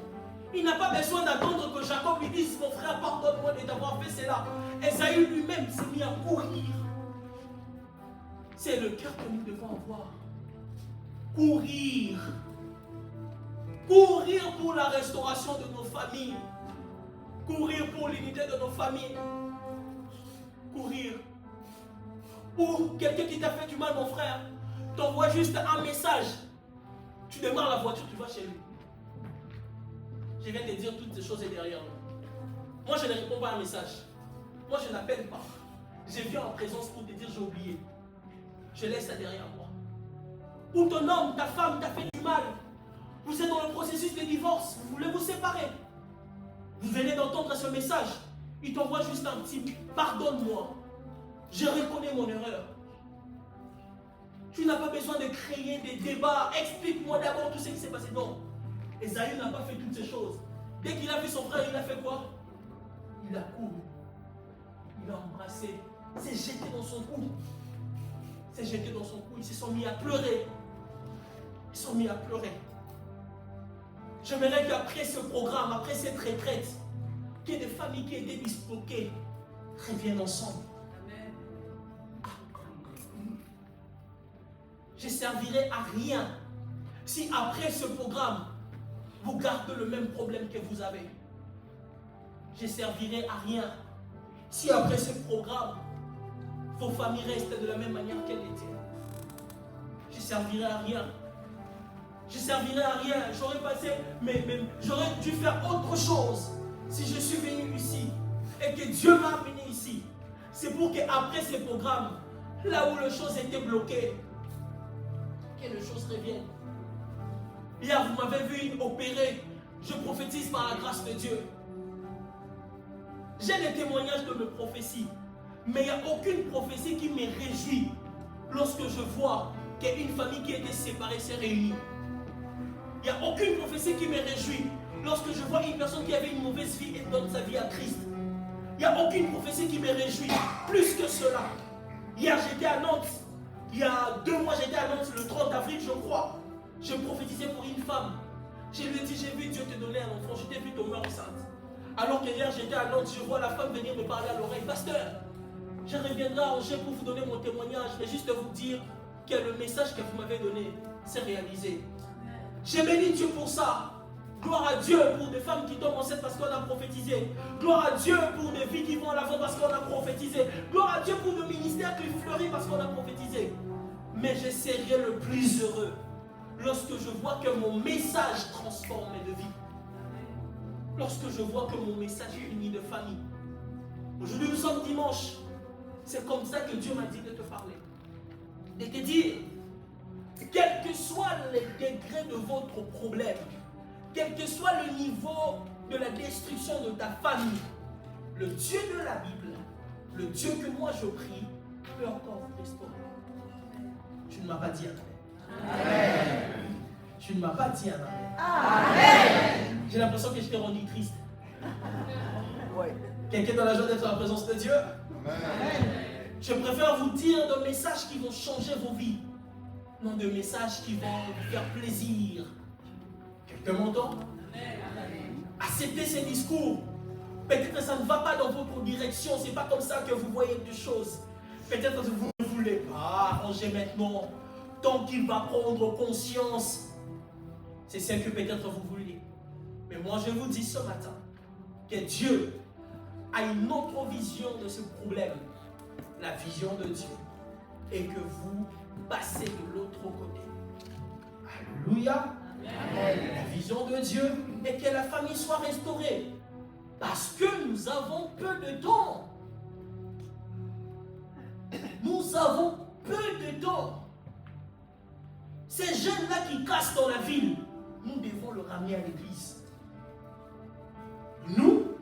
Il n'a pas besoin d'attendre que Jacob lui dise, mon frère, pardonne-moi de t'avoir fait cela. Ésaü lui-même s'est mis à courir. C'est le cœur que nous devons avoir. Courir. Courir pour la restauration de nos familles. Courir pour l'unité de nos familles. Courir. Pour quelqu'un qui t'a fait du mal, mon frère, t'envoie juste un message. Tu démarres la voiture, tu vas chez lui. Je viens de dire toutes ces choses derrière nous. Moi, je ne réponds pas à un message. Moi, je n'appelle pas. Je viens en présence pour te dire j'ai oublié. Je laisse ça derrière moi. Ou ton homme, ta femme t'a fait du mal. Vous êtes dans le processus de divorce. Vous voulez vous séparer. Vous venez d'entendre ce message. Il t'envoie juste un petit pardonne-moi. Je reconnais mon erreur. Tu n'as pas besoin de créer des débats. Explique-moi d'abord tout ce qui s'est passé. Non. Ésaü n'a pas fait toutes ces choses. Dès qu'il a vu son frère, il a fait quoi? Il a couru. Il a embrassé. S'est jeté dans son cou. S'est jeté dans son cou. Ils se sont mis à pleurer. Ils se sont mis à pleurer. J'aimerais qu'après ce programme, après cette retraite, qu'il y ait des familles qui étaient disloquées reviennent ensemble. Je ne servirai à rien si après ce programme, vous gardez le même problème que vous avez. Je ne servirai à rien si après ce programme, vos familles restent de la même manière qu'elles étaient. Je ne servirai à rien. Je ne servirai à rien. J'aurais passé, j'aurais dû faire autre chose si je suis venu ici et que Dieu m'a amené ici. C'est pour qu'après ce programme, là où les choses étaient bloquées, que les choses reviennent. Hier, vous m'avez vu opérer. Je prophétise par la grâce de Dieu. J'ai des témoignages de mes prophéties. Mais il n'y a aucune prophétie qui me réjouit lorsque je vois qu'une famille qui était séparée s'est réunie. Il n'y a aucune prophétie qui me réjouit lorsque je vois une personne qui avait une mauvaise vie et donne sa vie à Christ. Il n'y a aucune prophétie qui me réjouit plus que cela. Hier, j'étais à Nantes. Il y a 2 mois, j'étais à Nantes le 30 avril, je crois. Je prophétisais pour une femme. Je lui ai dit, j'ai vu Dieu te donner un enfant. Je t'ai vu tomber enceinte. Alors que hier, j'étais à Nantes, je vois la femme venir me parler à l'oreille. Pasteur, je reviendrai à Angers pour vous donner mon témoignage, mais juste vous dire que le message que vous m'avez donné s'est réalisé. J'ai béni Dieu pour ça. Gloire à Dieu pour des femmes qui tombent enceintes parce qu'on a prophétisé. Gloire à Dieu pour des vies qui vont à l'avant parce qu'on a prophétisé. Gloire à Dieu pour des ministères qui fleurissent parce qu'on a prophétisé. Mais je serai le plus heureux lorsque je vois que mon message transforme de vie. Lorsque je vois que mon message unit de famille. Aujourd'hui, nous sommes dimanche. C'est comme ça que Dieu m'a dit de te parler. Et te dire, quel que soit le degré de votre problème, quel que soit le niveau de la destruction de ta famille, le Dieu de la Bible, le Dieu que moi je prie, peut encore vous restaurer. Tu ne m'as pas dit amen. Amen. Tu ne m'as pas dit amen. Amen. J'ai l'impression que je t'ai rendu triste. Ouais. Quelqu'un dans la joie d'être dans la présence de Dieu? Amen. Je préfère vous dire des messages qui vont changer vos vies, non des messages qui vont vous faire plaisir. Quelqu'un m'entend? Acceptez ces discours. Peut-être que ça ne va pas dans votre direction, c'est pas comme ça que vous voyez des choses. Peut-être que vous ne voulez pas arranger maintenant. Tant qu'il va prendre conscience, c'est celle que peut-être vous voulez. Mais moi je vous dis ce matin que Dieu a une autre vision de ce problème, la vision de Dieu, et que vous passez de l'autre côté. Alléluia. Amen. La vision de Dieu est que la famille soit restaurée, parce que nous avons peu de temps. Nous avons peu de temps. Ces jeunes-là qui cassent dans la ville, nous devons le ramener à l'église. Nous,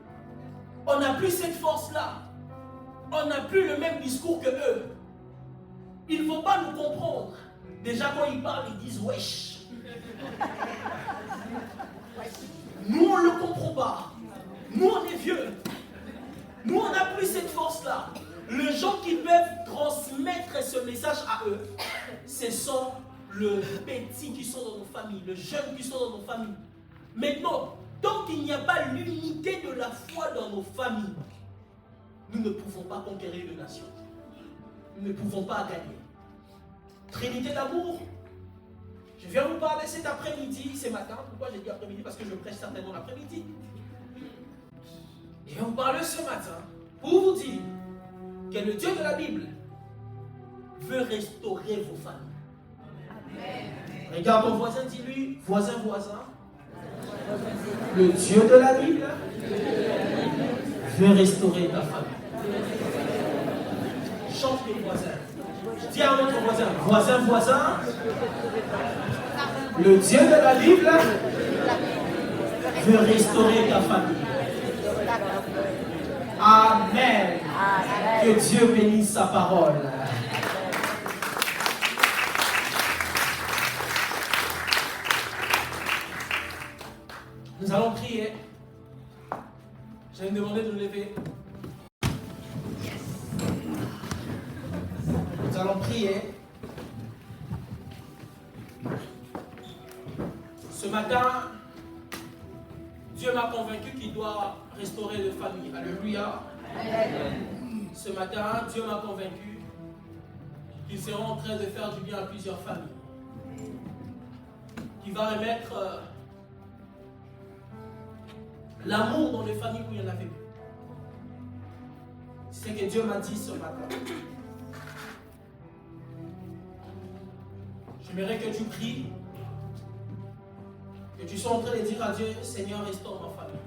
on n'a plus cette force-là. On n'a plus le même discours que eux. Ils ne vont pas nous comprendre. Déjà, quand ils parlent, ils disent wesh. Nous, on ne le comprend pas. Nous, on est vieux. Nous, on n'a plus cette force-là. Les gens qui peuvent transmettre ce message à eux, ce sont les petits qui sont dans nos familles, les jeunes qui sont dans nos familles. Maintenant, tant qu'il n'y a pas l'unité de la foi dans nos familles, nous ne pouvons pas conquérir une nation. Nous ne pouvons pas gagner. Trinité d'amour. Je viens vous parler cet après-midi, ce matin. Pourquoi j'ai dit après-midi? Parce que je prêche certainement l'après-midi. Et on parle ce matin pour vous dire que le Dieu de la Bible veut restaurer vos familles. Amen. Regarde ton voisin, dis-lui, voisin. Le Dieu de la Bible veut restaurer ta famille. Change de voisin. Dis à notre voisin, voisin. Le Dieu de la Bible veut restaurer ta famille. Amen. Que Dieu bénisse sa parole. Nous allons prier. Je vais me demander de nous lever. Nous allons prier. Ce matin, Dieu m'a convaincu qu'il doit restaurer les familles. Alléluia. Ce matin, Dieu m'a convaincu qu'il sera en train de faire du bien à plusieurs familles. Qu'il va remettre l'amour dans les familles où il y en avait plus. C'est ce que Dieu m'a dit ce matin. J'aimerais que tu pries, que tu sois en train de dire à Dieu, Seigneur, restaure ma famille.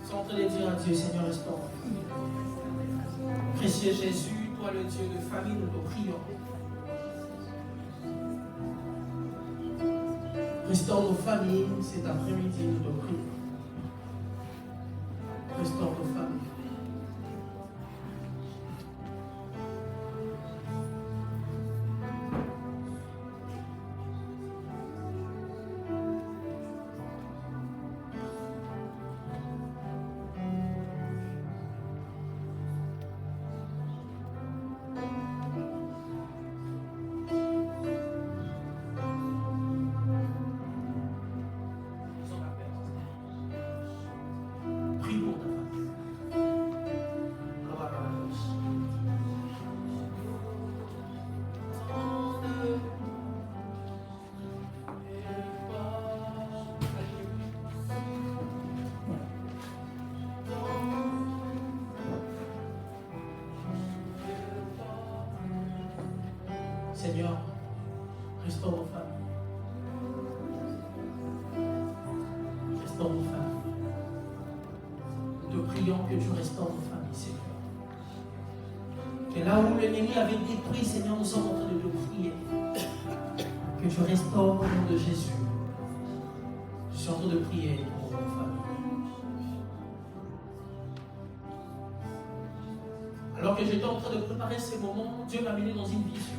Tu sois en train de dire à Dieu, Seigneur, restaure ma famille. Précieux Jésus, toi le Dieu de famille, nous te prions. Restaure nos familles cet après-midi, nous te prions. Restaure nos familles. Seigneur, restaure nos familles. Restaure nos familles. Nous te prions que tu restaures nos familles, Seigneur. Que là où l'ennemi avait détruit, Seigneur, nous sommes en train de te prier. Que tu restaures au nom de Jésus. Je suis en train de prier pour nos familles. Alors que j'étais en train de préparer ces moments, Dieu m'a mené dans une vision.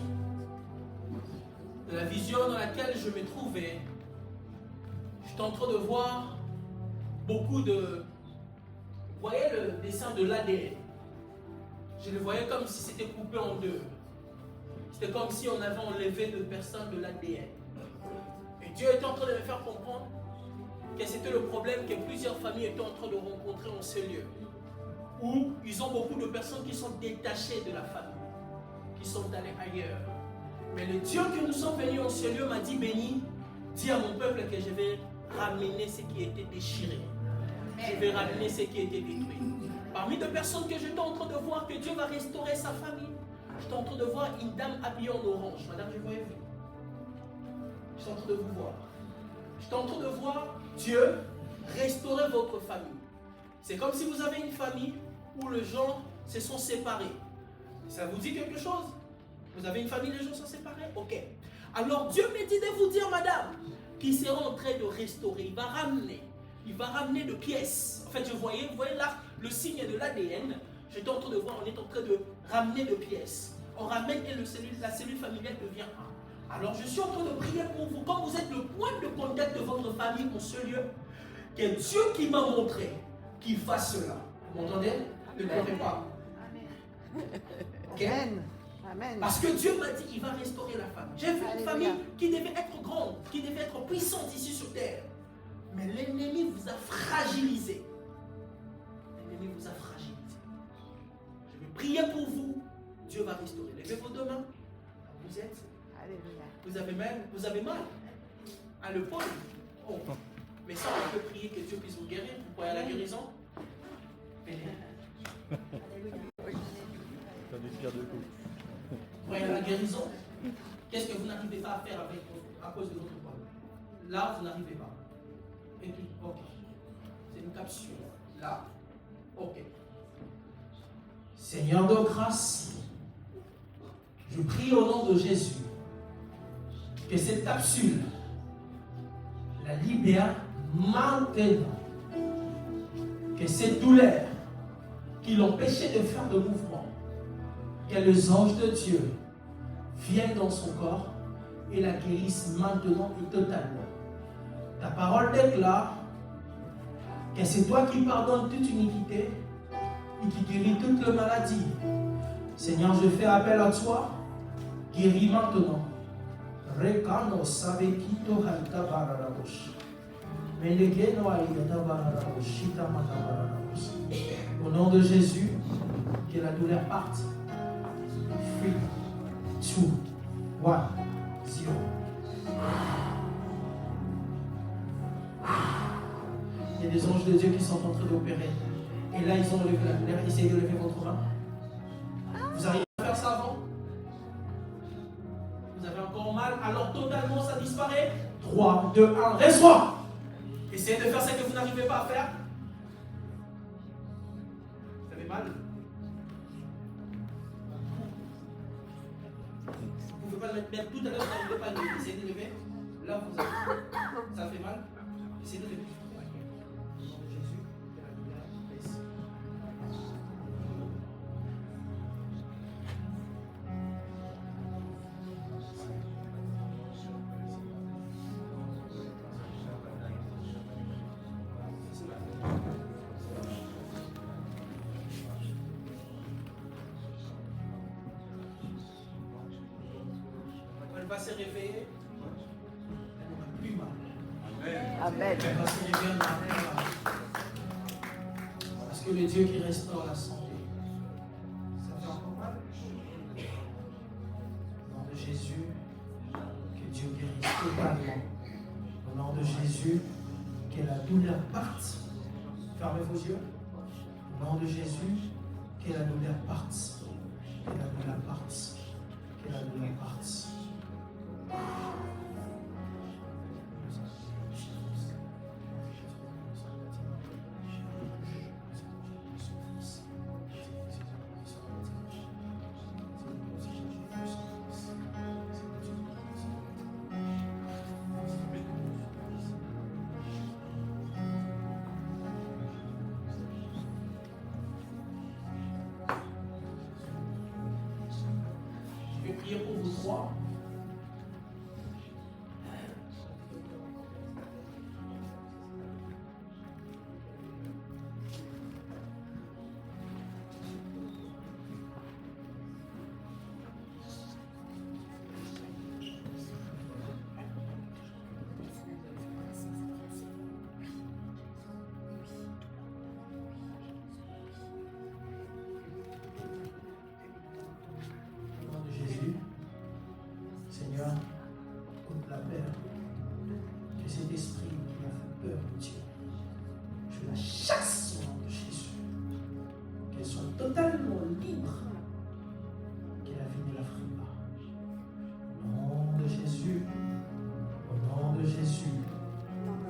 La vision dans laquelle je me trouvais, j'étais en train de voir beaucoup de... Vous voyez le dessin de l'ADN? Je le voyais comme si c'était coupé en deux. C'était comme si on avait enlevé de personnes de l'ADN. Et Dieu était en train de me faire comprendre que c'était le problème que plusieurs familles étaient en train de rencontrer en ce lieu. Où ils ont beaucoup de personnes qui sont détachées de la famille, qui sont allées ailleurs. Mais le Dieu que nous sommes venus en ce lieu m'a dit, béni, dis à mon peuple que je vais ramener ce qui était déchiré. Je vais ramener ce qui était détruit. Parmi les personnes que j'étais en train de voir que Dieu va restaurer sa famille, j'étais en train de voir une dame habillée en orange. Madame, je voyais vous. J'étais en train de vous voir. J'étais en train de voir Dieu restaurer votre famille. C'est comme si vous avez une famille où les gens se sont séparés. Ça vous dit quelque chose? Vous avez une famille, les gens sont séparés? Ok. Alors Dieu me dit de vous dire, madame, qu'il sera en train de restaurer. Il va ramener de pièces. En fait, vous voyez là le signe de l'ADN. J'étais en train de voir, on est en train de ramener de pièces. On ramène et la cellule familiale devient un. Alors je suis en train de prier pour vous, comme vous êtes le point de contact de votre famille en ce lieu, que Dieu qui m'a montré qu'il fasse cela. Vous m'entendez? Ne pleurez pas. Okay? Amen. Amen. Parce que Dieu m'a dit qu'il va restaurer la famille. J'ai vu une famille qui devait être grande, qui devait être puissante ici sur terre. Mais l'ennemi vous a fragilisé. L'ennemi vous a fragilisé. Je vais prier pour vous. Dieu va restaurer. Levez vos deux mains. Vous êtes. Alléluia. Vous avez mal. À l'épaule. Oh. Mais ça, on peut prier que Dieu puisse vous guérir. Vous croyez à la guérison? Vous croyez à la guérison? Qu'est-ce que vous n'arrivez pas à faire à cause de votre problème? Là, vous n'arrivez pas. Et puis, ok. C'est une capsule. Là. Ok. Seigneur de grâce, je prie au nom de Jésus que cette capsule la libère maintenant. Que cette douleur qui l'empêchait de faire de mouvement, que les anges de Dieu viennent dans son corps et la guérissent maintenant et totalement. Ta parole déclare Que c'est toi qui pardonnes toute iniquité et qui guéris toute la maladie. Seigneur, je fais appel à toi. Guéris maintenant. Rekano sabekito halta bararabosh. Melegeno ayata bararabosh. Shita mata bararabosh. Au nom de Jésus, que la douleur parte. 3, 2, 1, 0. Il y a des anges de Dieu qui sont en train d'opérer. Et là, ils ont levé la douleur. Essayez de lever votre main. Vous arrivez à faire ça avant? Vous avez encore mal? Alors totalement, ça disparaît. 3, 2, 1, reste-toi. Essayez de faire ce que vous n'arrivez pas à faire. Vous avez mal? Vous ne pouvez pas le mettre tout à l'heure, vous n'arrivez pas à le lever. Essayez de lever. Là, vous avez... Ça fait mal? Essayez de lever. Elle va se réveiller. Elle n'aura plus mal. Amen. Elle va se réveiller, elle n'aura plus mal. Parce que le Dieu qui restaure la santé, ça fait encore mal. Au nom de Jésus, que Dieu guérisse totalement. Au nom de Jésus, que la douleur parte. Fermez vos yeux. Au nom de Jésus, que la douleur parte. Que la douleur parte. Que la douleur parte. Je vais prier pour vous trois. Au nom de Jésus, Seigneur, contre la peur, que cet esprit qui a fait peur de Dieu, je la chasse au nom de Jésus. Qu'elle soit totalement libre, que la vie ne la ferait pas. Au nom de Jésus,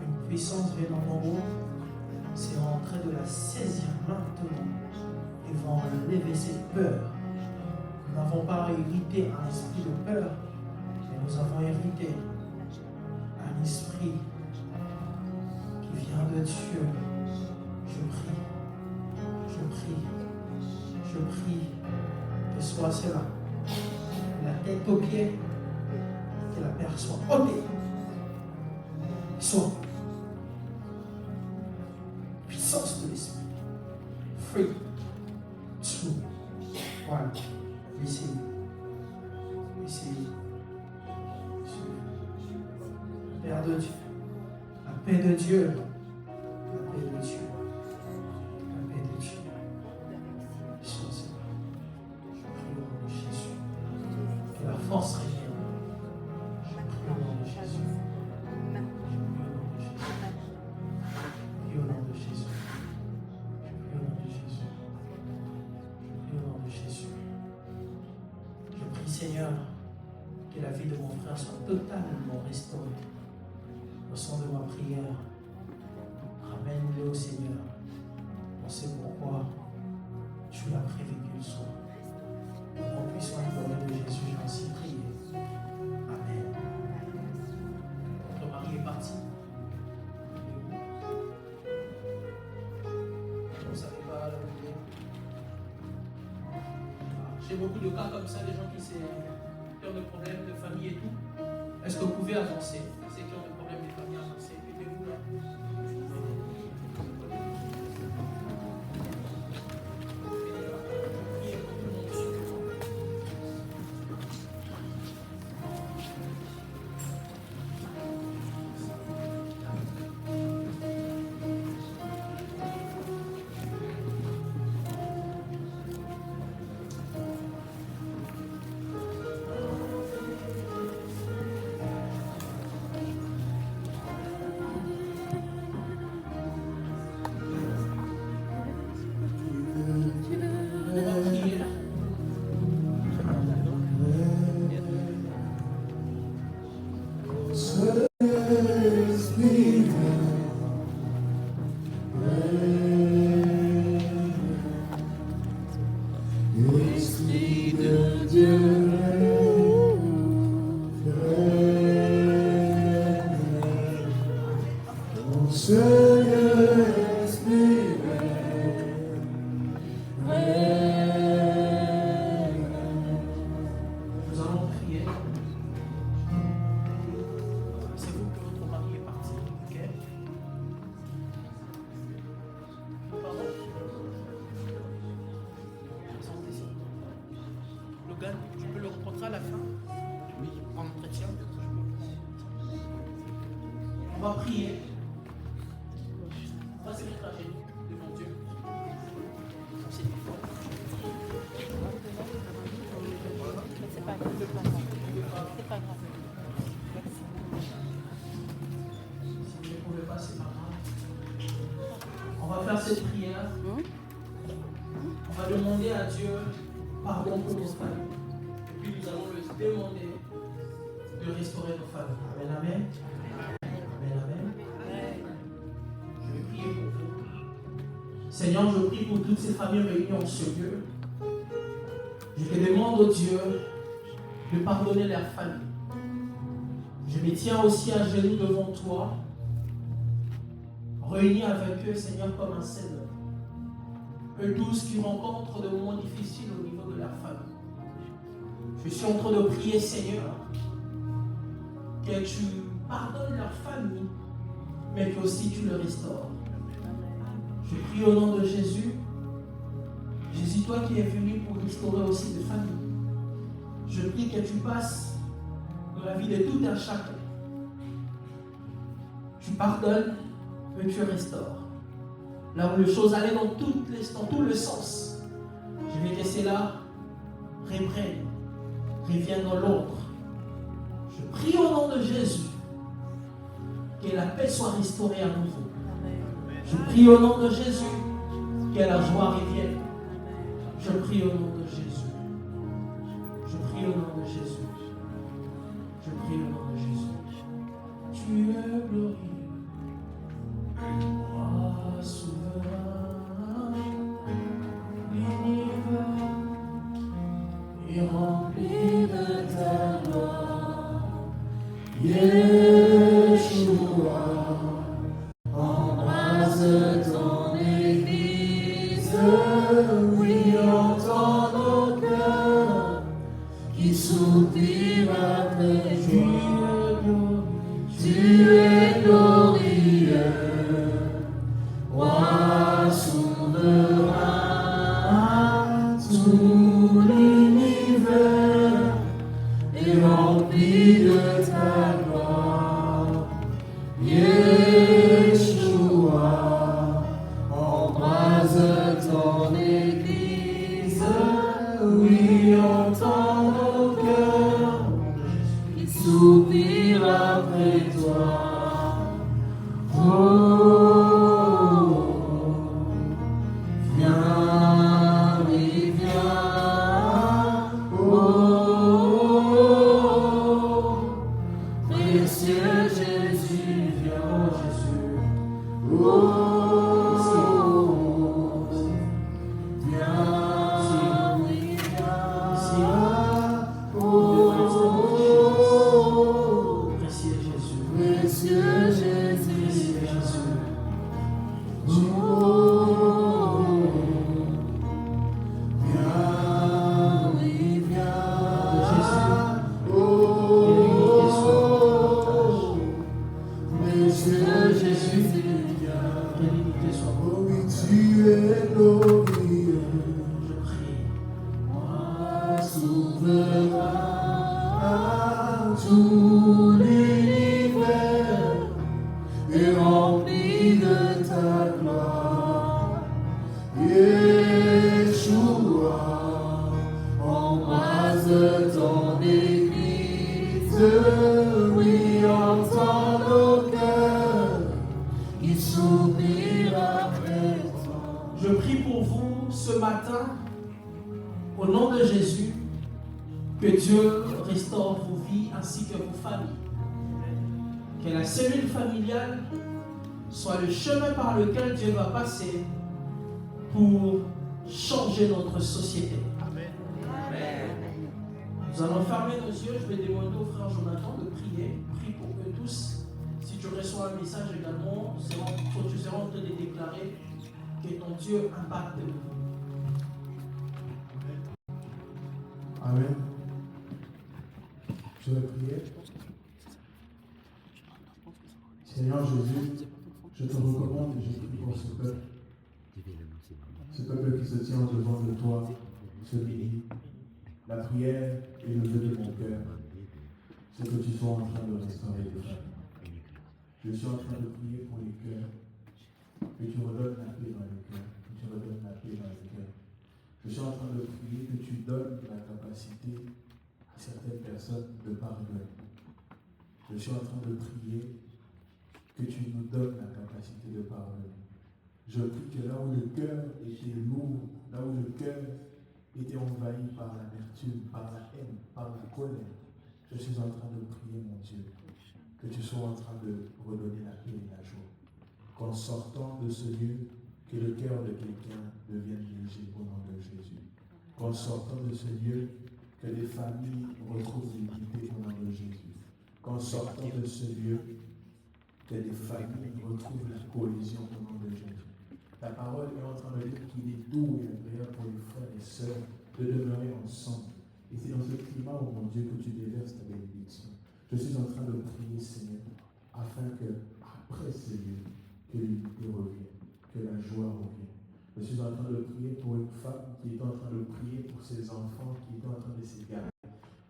une puissance venant en haut, c'est en train de la saisir maintenant et va enlever cette peur. Nous n'avons pas hérité un esprit de peur, mais nous avons hérité un esprit qui vient de Dieu. Je prie que soit cela, la tête aux pieds, que la paire soit ôtée, soit puissance de l'esprit. 3, 2, 1. Ici. Père de Dieu. La paix de Dieu. La paix de Dieu. La paix de Dieu. Soit cela. Je prie au nom de Jésus. Que la force revienne. Je prie au nom de Jésus. Je prie au nom de Jésus. Je prie au nom de Jésus. Je prie au nom de Jésus. Je prie, Seigneur, que la vie de mon frère soit totalement restaurée. Au son de ma prière, ramène-le au Seigneur. On sait pourquoi tu l'as prévu qu'il soit. Au nom puissant et de Jésus, j'ai ainsi prié. Amen. Votre mari est parti. Vous ne savez pas où il est. J'ai beaucoup de cas comme ça, des gens qui ont des problèmes de famille et tout. Est-ce que vous pouvez avancer? Ceux qui ont des problèmes de famille, avancez. Mettez-vous là. Seigneur inspiré, Nous allons prier. C'est vous que votre mari est parti, ok? Pardon? Logan, je peux le rencontrer à la fin? Oui. En entretien? On va prier. On va se mettre à genoux devant Dieu. C'est C'est pas grave. C'est pas grave. Si vous ne pouvez pas, c'est pas grave. On va faire cette prière. On va demander à Dieu pardon pour nos familles. Et puis nous allons lui demander de restaurer nos familles. Amen, amen. Amen, amen. Je vais prier pour vous. Seigneur, je prie pour toutes ces familles réunies en ce lieu. Je te demande, oh Dieu, de pardonner leurs familles. Je me tiens aussi à genoux devant toi, réunis avec eux, Seigneur, comme un seul homme. Eux tous qui rencontrent des moments difficiles au niveau de leur famille. Je suis en train de prier, Seigneur, que tu pardonnes leur famille, mais que aussi tu le restaures. Je prie au nom de Jésus. Jésus, toi qui es venu pour restaurer aussi des familles. Je prie que tu passes dans la vie de tout un chacun. Tu pardonnes et tu restaures. Là où les choses allaient dans tout le sens, je vais que cela reprenne, revienne dans l'ordre. Je prie au nom de Jésus que la paix soit restaurée à nouveau. Je prie au nom de Jésus que la joie revienne. Je prie au nom de Jésus. Je prie au nom de Jésus. Je prie au nom de Jésus. Tu es glorieux. Roi souverain. L'univers est rempli de ta gloire. Yeshua, embrasse ton Église. Oui, entends nos cœurs qui soupirent après toi. Tu es glorieux, Roi souverain. Tout l'univers est rempli de ta gloire. Yeshua, embrase ton Église. Oui, entends nos cœurs qui soupirent après toi. Oh, viens, oui, viens. Oh, précieux Jésus, viens, Jésus. Oh, viens, oui, viens. Oh, précieux Jésus. Précieux Jésus, Jésus. Oh, viens, oui, viens. Jésus. Oh, Monsieur Jésus, que l'unité soit oh oui, tu es glorieux, Je prie. Roi souverain, tout l'univers est rempli de ta gloire. Yeshua, embrase ton Église, oui, entends nos cœurs qui soupirent après toi. Je prie pour vous ce matin, au nom de Jésus, que Dieu restaure vos vies ainsi que vos familles. Que la cellule familiale soit le chemin par lequel Dieu va passer pour changer notre société. Amen. Nous allons fermer nos yeux. Je vais demander au frère Jonathan de prier. Prie pour eux tous. Si tu tu reçois un message également, tu seras en train de déclarer que ton Dieu impacte le monde. Amen. Je vais prier. Seigneur Jésus, je te recommande et je prie pour ce peuple. Ce peuple qui se tient devant de toi ce midi. La prière est le vœu de mon cœur. C'est que tu sois en train de restaurer les familles. Je suis en train de prier pour les cœurs. Que tu redonnes la paix dans les cœurs. Que tu redonnes la paix dans les cœurs. Je suis en train de prier que tu donnes la capacité à certaines personnes de pardonner. Je suis en train de prier que tu nous donnes la capacité de pardonner. Je prie que là où le cœur était lourd, là où le cœur était envahi par l'amertume, par la haine, par la colère, je suis en train de prier, mon Dieu, que tu sois en train de redonner la paix et la joie. Qu'en sortant de ce lieu, que le cœur de quelqu'un devienne léger au nom de Jésus. Qu'en sortant de ce lieu, que les familles retrouvent l'unité au nom de Jésus. Qu'en sortant de ce lieu, que les familles retrouvent la cohésion au nom de Jésus. Ta parole est en train de dire qu'il est doux et agréable pour les frères et sœurs de demeurer ensemble. Et c'est dans ce climat, oh mon Dieu, que tu déverses ta bénédiction. Je suis en train de prier, Seigneur, afin que, après ces lieux, que l'unité revienne, que la joie revienne. Je suis en train de prier pour une femme qui est en train de prier pour ses enfants qui est en train de s'égarer.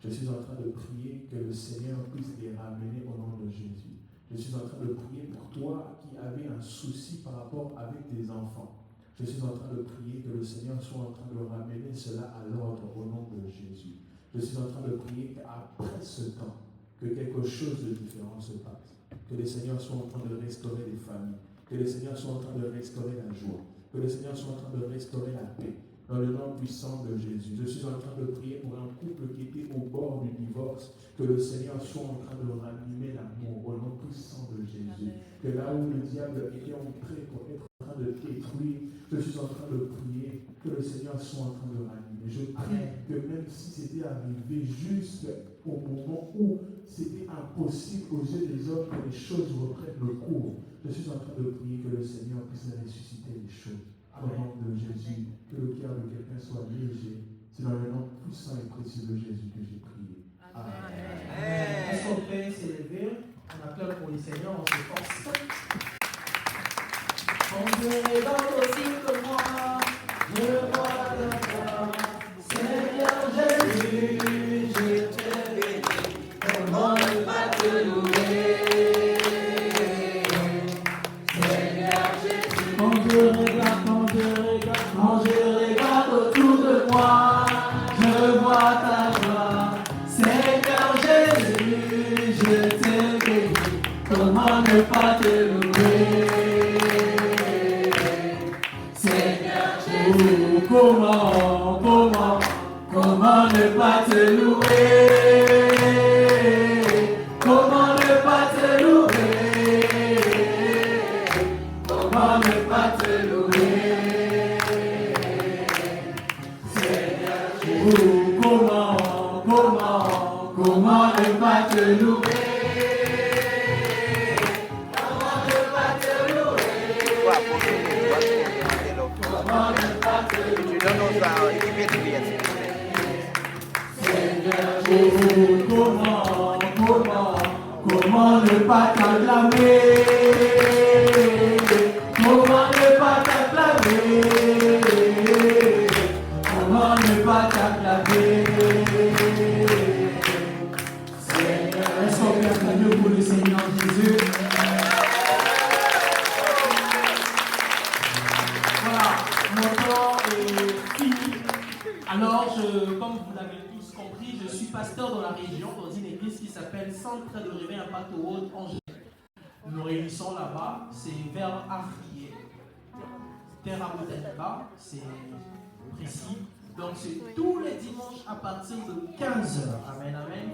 Je suis en train de prier que le Seigneur puisse les ramener au nom de Jésus. Je suis en train de prier pour toi qui avais un souci par rapport avec tes enfants. Je suis en train de prier que le Seigneur soit en train de ramener cela à l'ordre au nom de Jésus. Je suis en train de prier qu'après ce temps, que quelque chose de différent se passe. Que le Seigneur soit en train de restaurer les familles. Que le Seigneur soit en train de restaurer la joie. Que le Seigneur soit en train de restaurer la paix. Dans le nom puissant de Jésus. Je suis en train de prier pour un couple qui était au bord du divorce. Que le Seigneur soit en train de ranimer l'amour au nom puissant de Jésus. Que là où le diable était entré pour être en train de détruire, je suis en train de prier que le Seigneur soit en train de ranimer. Je prie que même si c'était arrivé juste au moment où c'était impossible aux yeux des hommes que les choses reprennent le cours, je suis en train de prier que le Seigneur puisse ressusciter les choses. Au nom de Jésus, que le cœur de quelqu'un soit léger. C'est dans le nom puissant et précieux de Jésus que j'ai prié. Amen. Est-ce qu'on peut s'élever? On appelle pour le Seigneur, on se force. Quand Dieu est dans aussi que moi, je vois la foi. Seigneur Jésus, je te bénis. Comment ne pas te louer? Seigneur Jésus, quand je regarde autour de moi, je vois ta gloire. Seigneur Jésus, je te bénis. Comment ne pas te louer? Seigneur Jésus, comment ne pas te louer? Comment ne pas te louer? Comment ne pas te louer? Seigneur Jésus, comment ne pas te louer? Comment ne pas t'acclamer? Comment ne pas t'acclamer? Comment ne pas t'acclamer? Seigneur, est-ce qu'on peut acclamer pour le Seigneur Jésus? Voilà, mon temps est fini. Alors, comme vous l'avez tous compris, je suis pasteur dans la région, dans une église qui s'appelle Centre de Réveil Impact World Angers. Nous nous réunissons là-bas, c'est vers Afrié, Terra Moutaïka, c'est précis. Donc c'est tous les dimanches à partir de 15h. Amen, amen.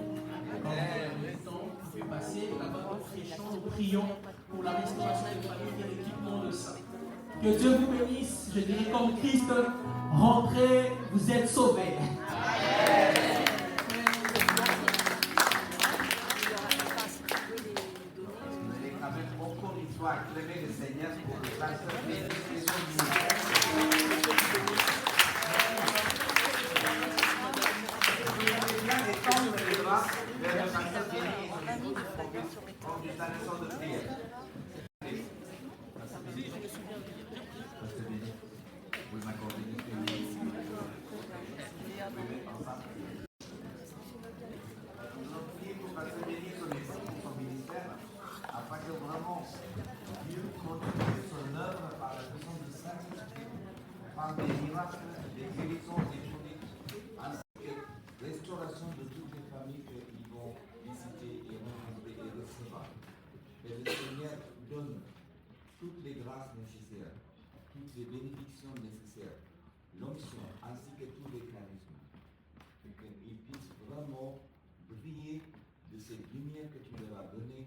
Quand vous avez le temps, vous pouvez passer là-bas, nous prêchons, nous prions pour la restauration des familles et l'équipement de ça. Que Dieu vous bénisse, je dirais comme Christ, rentrez, vous êtes sauvés. Amen. Avec va acclamer le Seigneur pour le pasteur Félix et son ministère. Vous pouvez bien étendre les bras vers le pasteur Félix et son épouse pour une installation de prière. Pasteur Félix, vous m'accordez une minute. Vous pouvez mettre ensemble. Nous allons prier pour pasteur Félix et son ministère, afin que vraiment Dieu continue son œuvre par la puissance du Saint-Esprit, par des miracles, des guérisons, des prodiges, ainsi que restauration de toutes les familles qu'ils vont visiter et rencontrer et recevoir. Que le Seigneur donne toutes les grâces nécessaires, toutes les bénédictions nécessaires, l'onction ainsi que tous les charismes, et qu'ils puissent vraiment briller de cette lumière que tu leur as donnée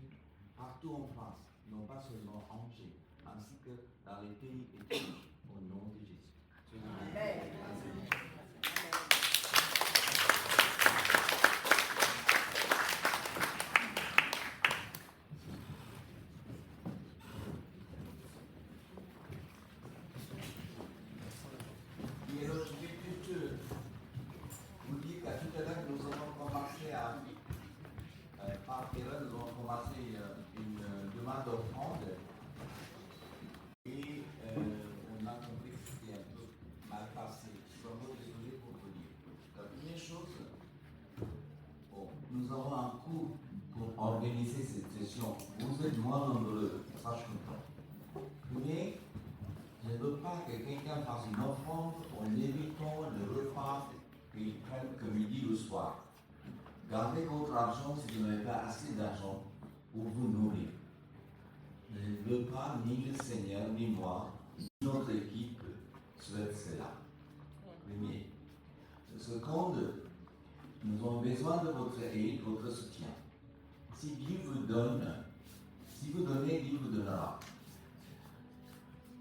partout en France, non pas seulement en Angers, ainsi que dans les pays étrangers, au nom de Jésus. Amen. Et alors, je vais juste vous dire qu'à tout à l'heure, nous avons commencé par erreur, nous avons commencé une demande d'offrande et on a compris que c'était un peu mal passé. Je suis vraiment désolé pour vous dire. La première chose, nous avons un coût pour organiser cette session. Vous êtes moins nombreux, ça je comprends. Mais je ne veux pas que quelqu'un fasse une offrande en évitant le repas qu'ils prennent que midi ou soir. Gardez votre argent si vous n'avez pas assez d'argent pour vous nourrir. Je ne veux pas, ni le Seigneur, ni moi, ni notre équipe souhaite cela. Premier. Second, nous avons besoin de votre aide, votre soutien. Si Dieu vous donne, si vous donnez, Dieu vous donnera.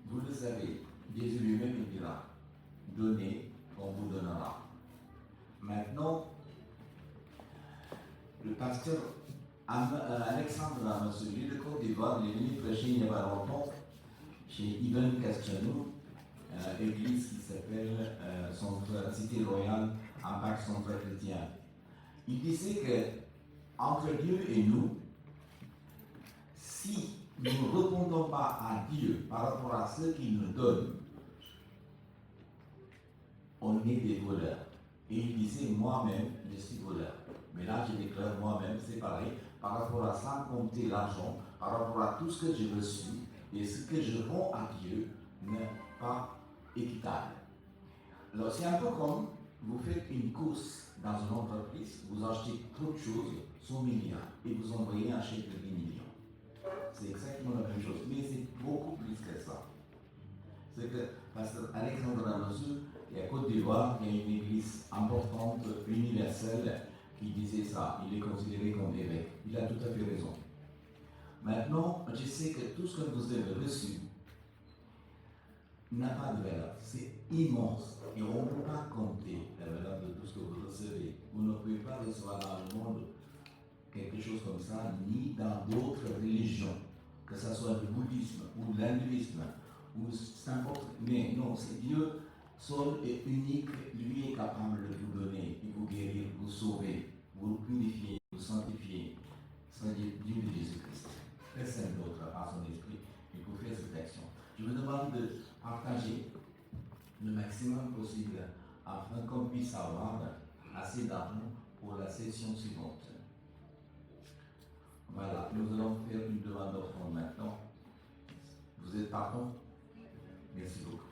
Vous le savez, Jésus lui-même dira, donnez, on vous donnera. Maintenant, le pasteur Alexandre Ramassouli de Côte d'Ivoire, il est venu prêcher il n'y a pas longtemps chez Ibn Castanou, église qui s'appelle Cité Royale, Impact Centre Chrétien. Il disait que entre Dieu et nous, si nous ne répondons pas à Dieu par rapport à ce qu'il nous donne, on est des voleurs. Et il disait, moi-même, je suis voleur. Mais là, je déclare moi-même, c'est pareil, par rapport à ça, compter l'argent, par rapport à tout ce que j'ai reçu, et ce que je rends à Dieu n'est pas équitable. Alors, c'est un peu comme vous faites une course dans une entreprise, vous achetez trop de choses, 100 millions, et vous envoyez un chèque de 10 millions. C'est exactement la même chose, mais c'est beaucoup plus que ça. C'est que, parce qu'Alexandre Ramassouli, et à Côte d'Ivoire, il y a une église importante, universelle, qui disait ça. Il est considéré comme évêque. Il a tout à fait raison. Maintenant, je sais que tout ce que vous avez reçu n'a pas de valeur. C'est immense. Et on ne peut pas compter la valeur de tout ce que vous recevez. Vous ne pouvez pas recevoir dans le monde quelque chose comme ça, ni dans d'autres religions, que ce soit le bouddhisme ou l'hindouisme, ou n'importe. Mais non, c'est Dieu. Seul et unique, lui est capable de vous donner, de vous guérir, vous sauver, vous purifier, vous sanctifier. C'est Dieu de Jésus-Christ. Personne d'autre par son esprit qui peut faire cette action. Je vous demande de partager le maximum possible afin qu'on puisse avoir assez d'argent pour la session suivante. Voilà, nous allons faire une demande d'offrande maintenant. Vous êtes partant? Merci beaucoup.